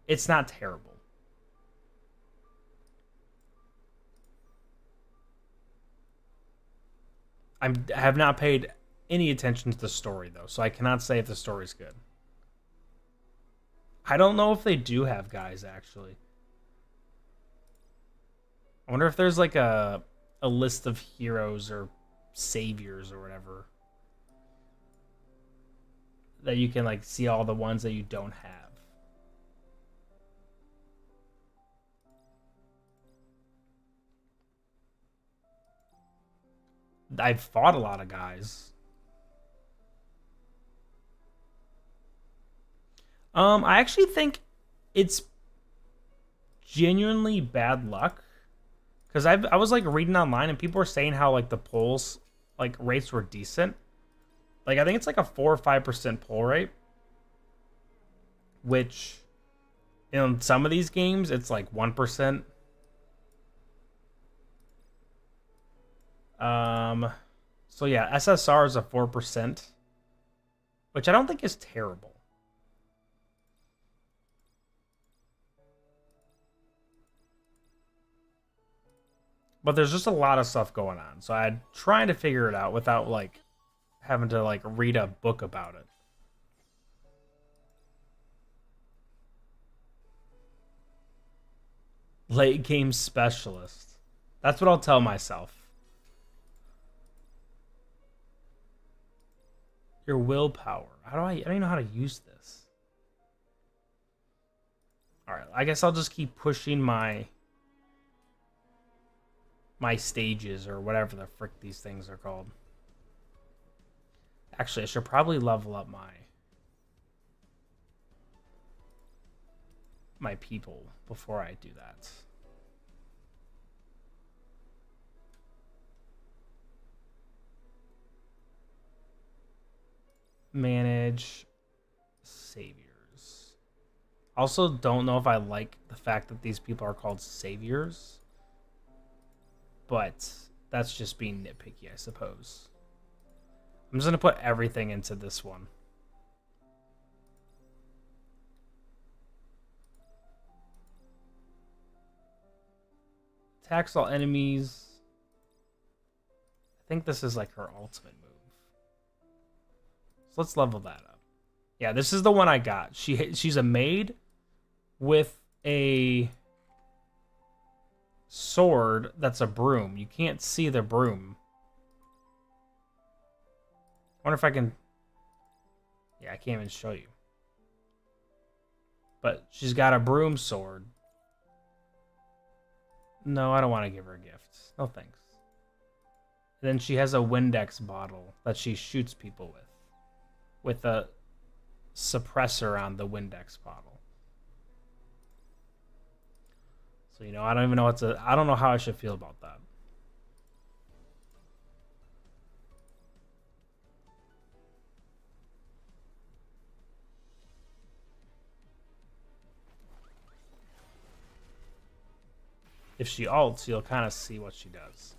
it's not terrible. I have not paid any attention to the story though, so I cannot say if the story's good. I don't know if they do have guys actually. I wonder if there's like a list of heroes or saviors or whatever that you can like see all the ones that you don't have. I've fought a lot of guys. I actually think it's genuinely bad luck. Because I was like reading online and people were saying how like the polls like rates were decent. Like I think it's like a 4 or 5% poll rate. Which in some of these games it's like 1%. So yeah, SSR is a 4%. Which I don't think is terrible. But there's just a lot of stuff going on. So I'm trying to figure it out without like having to like read a book about it. Late game specialist. That's what I'll tell myself. Your willpower. I don't even know how to use this. Alright, I guess I'll just keep pushing my stages or whatever the frick these things are called. Actually, I should probably level up my people before I do that. Manage saviors. Also, don't know if I like the fact that these people are called saviors. But that's just being nitpicky, I suppose. I'm just going to put everything into this one. Attacks all enemies. I think this is like her ultimate move. So let's level that up. Yeah, this is the one I got. She's a maid with a sword that's a broom. You can't see the broom. I wonder if I can... Yeah, I can't even show you. But she's got a broom sword. No, I don't want to give her a gift. No thanks. Then she has a Windex bottle that she shoots people with. With a suppressor on the Windex bottle. So, you know, I don't even know I don't know how I should feel about that. if she ults, you'll kind of see what she does.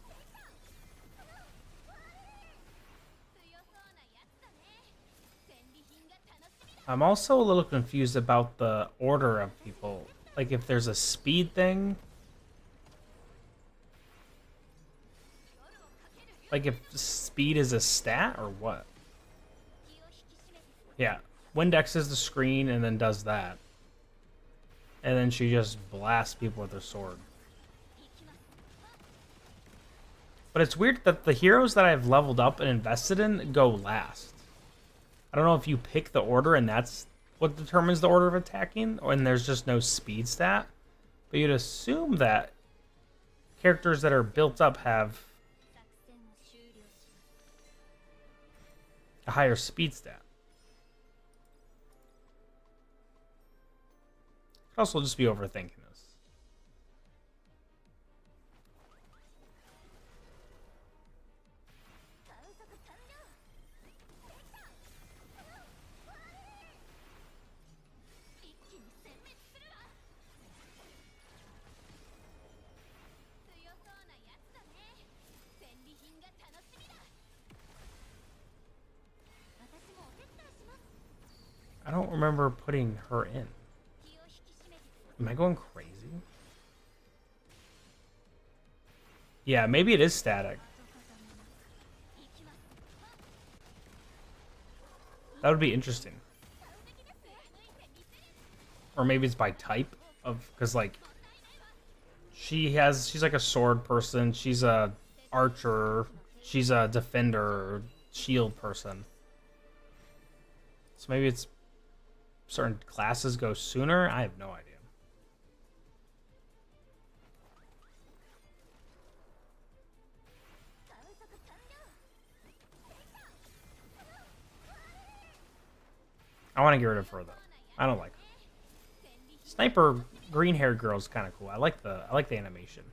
I'm also a little confused about the order of people. Like, if there's a speed thing. Like, if speed is a stat or what? Yeah. Windexes the screen and then does that. And then she just blasts people with her sword. But it's weird that the heroes that I've leveled up and invested in go last. I don't know if you pick the order and that's what determines the order of attacking, and there's just no speed stat. But you'd assume that characters that are built up have a higher speed stat. Could also just be overthinking this. I don't remember putting her in. Am I going crazy? Yeah, maybe it is static. That would be interesting. Or maybe it's by type of, because like she's like a sword person, she's a archer, she's a defender, shield person. So maybe it's certain classes go sooner. I have no idea. I want to get rid of her though. I don't like her. Sniper green-haired girl is kind of cool. I like the animation.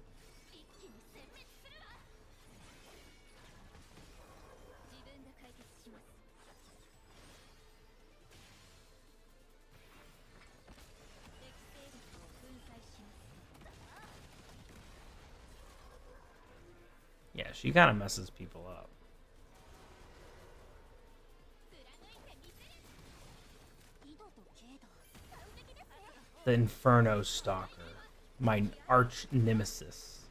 Yeah, she kind of messes people up. The Inferno Stalker, my arch nemesis.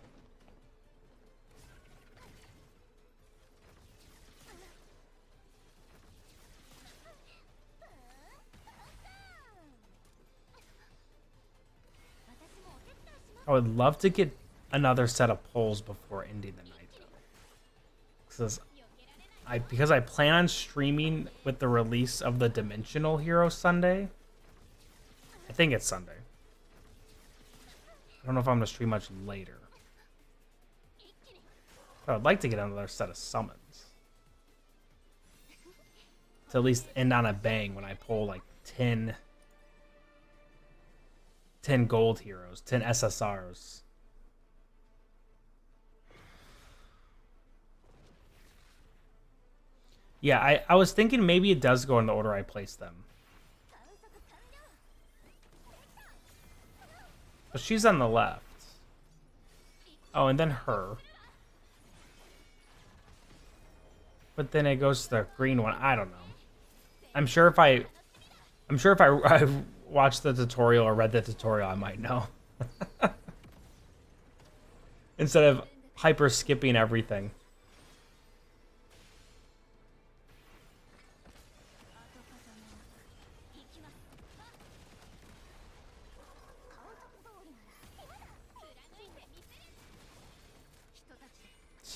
I would love to get another set of polls before ending the night, though. Because I plan on streaming with the release of the Dimensional Hero Sunday. I think it's Sunday. I don't know if I'm going to stream much later. But I'd like to get another set of summons. To at least end on a bang when I pull like 10 gold heroes, 10 SSRs. Yeah, I was thinking maybe it does go in the order I placed them. But she's on the left. Oh, and then her. But then it goes to the green one. I don't know. I'm sure if I watched the tutorial or read the tutorial, I might know. Instead of hyper skipping everything.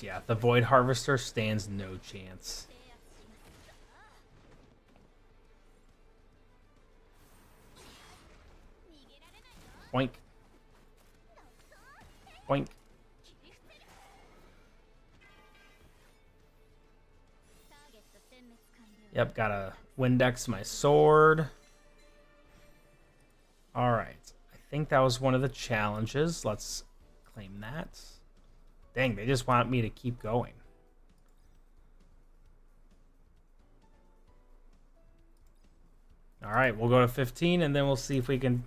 Yeah, the Void Harvester stands no chance. Boink. Boink. Yep, gotta Windex my sword. Alright. I think that was one of the challenges. Let's claim that. Dang, they just want me to keep going. Alright, we'll go to 15 and then we'll see if we can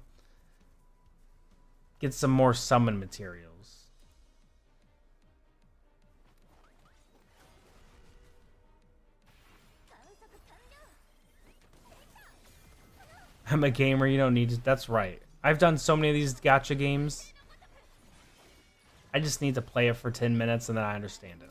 get some more summon materials. I'm a gamer, you don't need to. That's right. I've done so many of these gacha games. I just need to play it for 10 minutes and then I understand it.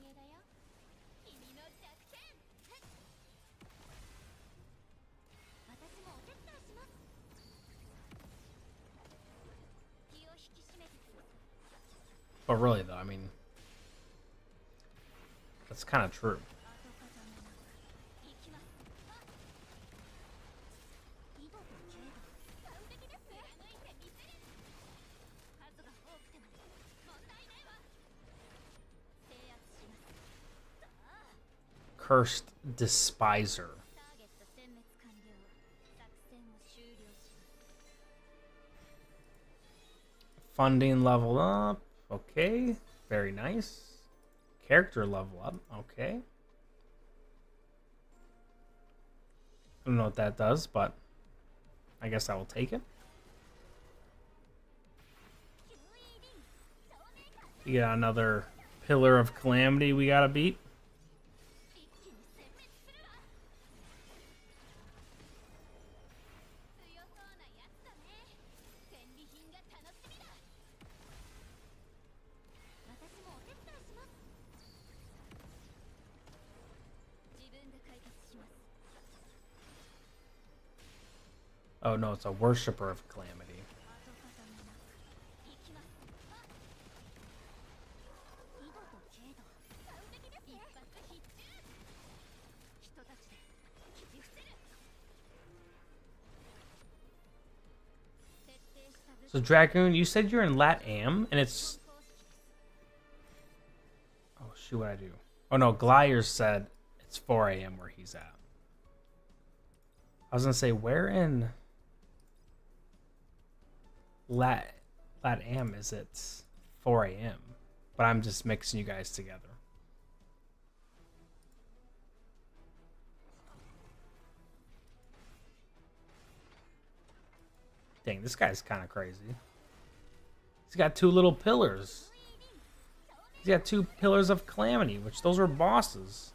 But really, though, I mean, that's kind of true. Cursed Despiser. Funding level up. Okay. Very nice. Character level up. Okay. I don't know what that does, but I guess I will take it. You got another Pillar of Calamity we gotta beat. Oh no, it's a Worshipper of Calamity. So Dragoon, you said you're in LatAm, and it's... Oh shoot, what I do? Oh no, Glier said it's 4 a.m. where he's at. I was gonna say, where in LatAm is it 4 a.m.? But I'm just mixing you guys together. Dang, this guy's kind of crazy. He's got 2 little pillars. He's got 2 pillars of calamity, which those were bosses.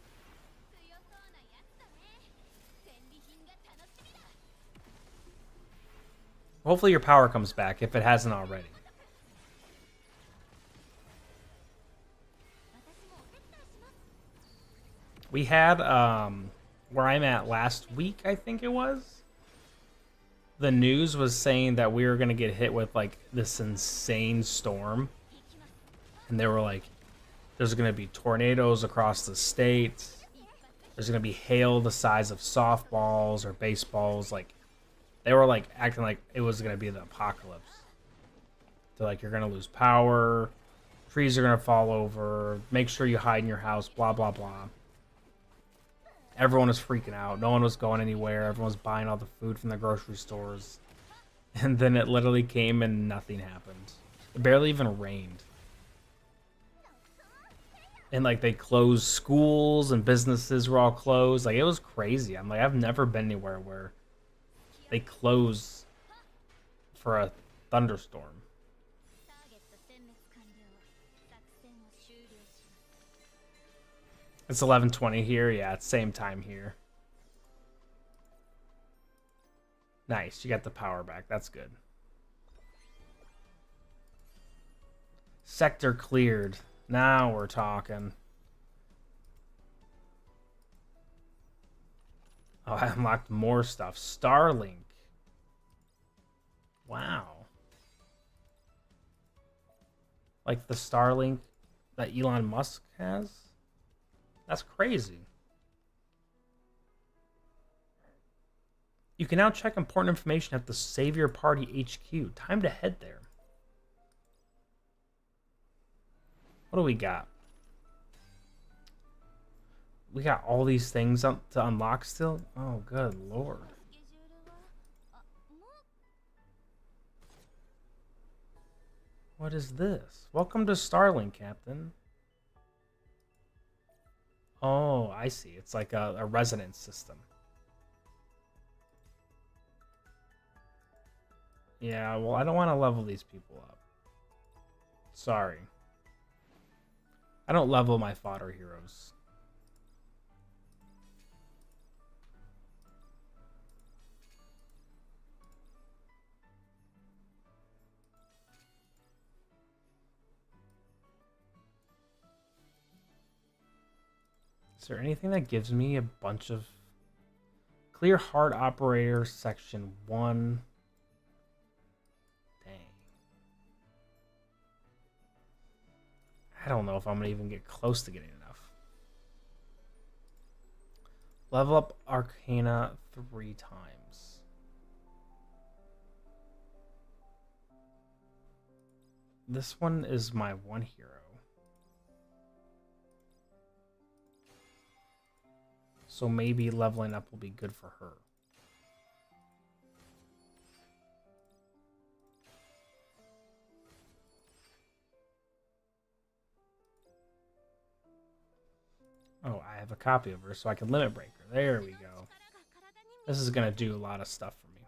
Hopefully your power comes back if it hasn't already. We had, where I'm at last week, I think it was, the news was saying that we were going to get hit with, like, this insane storm. And they were like, there's going to be tornadoes across the state. There's going to be hail the size of softballs or baseballs. Like, they were, like, acting like it was going to be the apocalypse. They're like, you're going to lose power. Trees are going to fall over. Make sure you hide in your house. Blah, blah, blah. Everyone was freaking out. No one was going anywhere. Everyone was buying all the food from the grocery stores. And then it literally came and nothing happened. It barely even rained. And, like, they closed schools and businesses were all closed. Like, it was crazy. I'm like, I've never been anywhere where they close for a thunderstorm. It's 11:20 here. Yeah, it's same time here. Nice. You got the power back. That's good. Sector cleared. Now we're talking. Oh, I unlocked more stuff. Starlink. Wow. Like the Starlink that Elon Musk has? That's crazy. You can now check important information at the Savior Party HQ. Time to head there. What do we got? We got all these things to unlock still? Oh, good lord. What is this? Welcome to Starlink, Captain. Oh, I see. It's like a resonance system. Yeah, well, I don't want to level these people up. Sorry. I don't level my fodder heroes. Is there anything that gives me a bunch of clear hard operator section 1? Dang. I don't know if I'm going to even get close to getting enough. Level up Arcana 3 times. This one is my one hero. So maybe leveling up will be good for her. Oh, I have a copy of her, so I can limit break her. There we go. This is going to do a lot of stuff for me.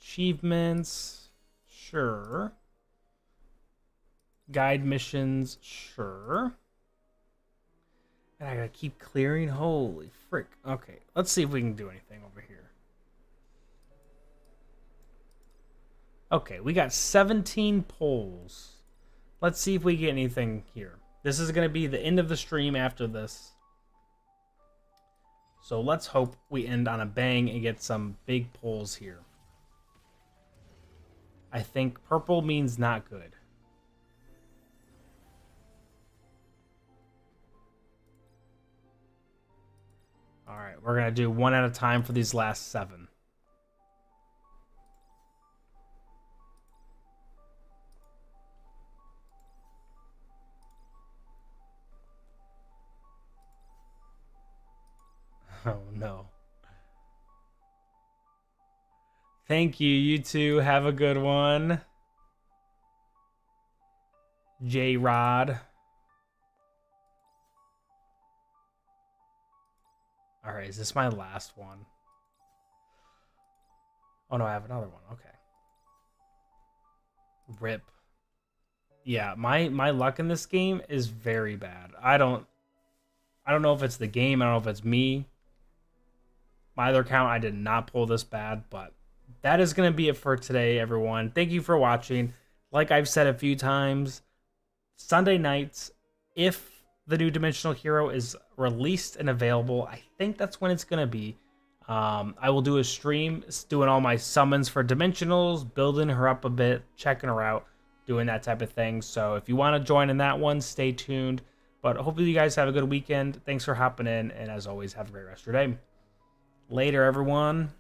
Achievements. Sure. Guide missions. Sure. And I gotta keep clearing. Holy frick. Okay, let's see if we can do anything over here. Okay, we got 17 polls. Let's see if we get anything here. This is going to be the end of the stream after this. So let's hope we end on a bang and get some big polls here. I think purple means not good. Alright, we're going to do one at a time for these last 7. Oh, no. Thank you, you two. Have a good one. J-Rod. Alright, is this my last one? Oh, no, I have another one. Okay. Rip. Yeah, my luck in this game is very bad. I don't know if it's the game. I don't know if it's me. My other account, I did not pull this bad, but that is going to be it for today, everyone. Thank you for watching. Like I've said a few times, Sunday nights, if the new Dimensional Hero is released and available, I think that's when it's going to be. I will do a stream doing all my summons for Dimensionals, building her up a bit, checking her out, doing that type of thing. So if you want to join in that one, stay tuned. But hopefully you guys have a good weekend. Thanks for hopping in, and as always, have a great rest of your day. Later, everyone.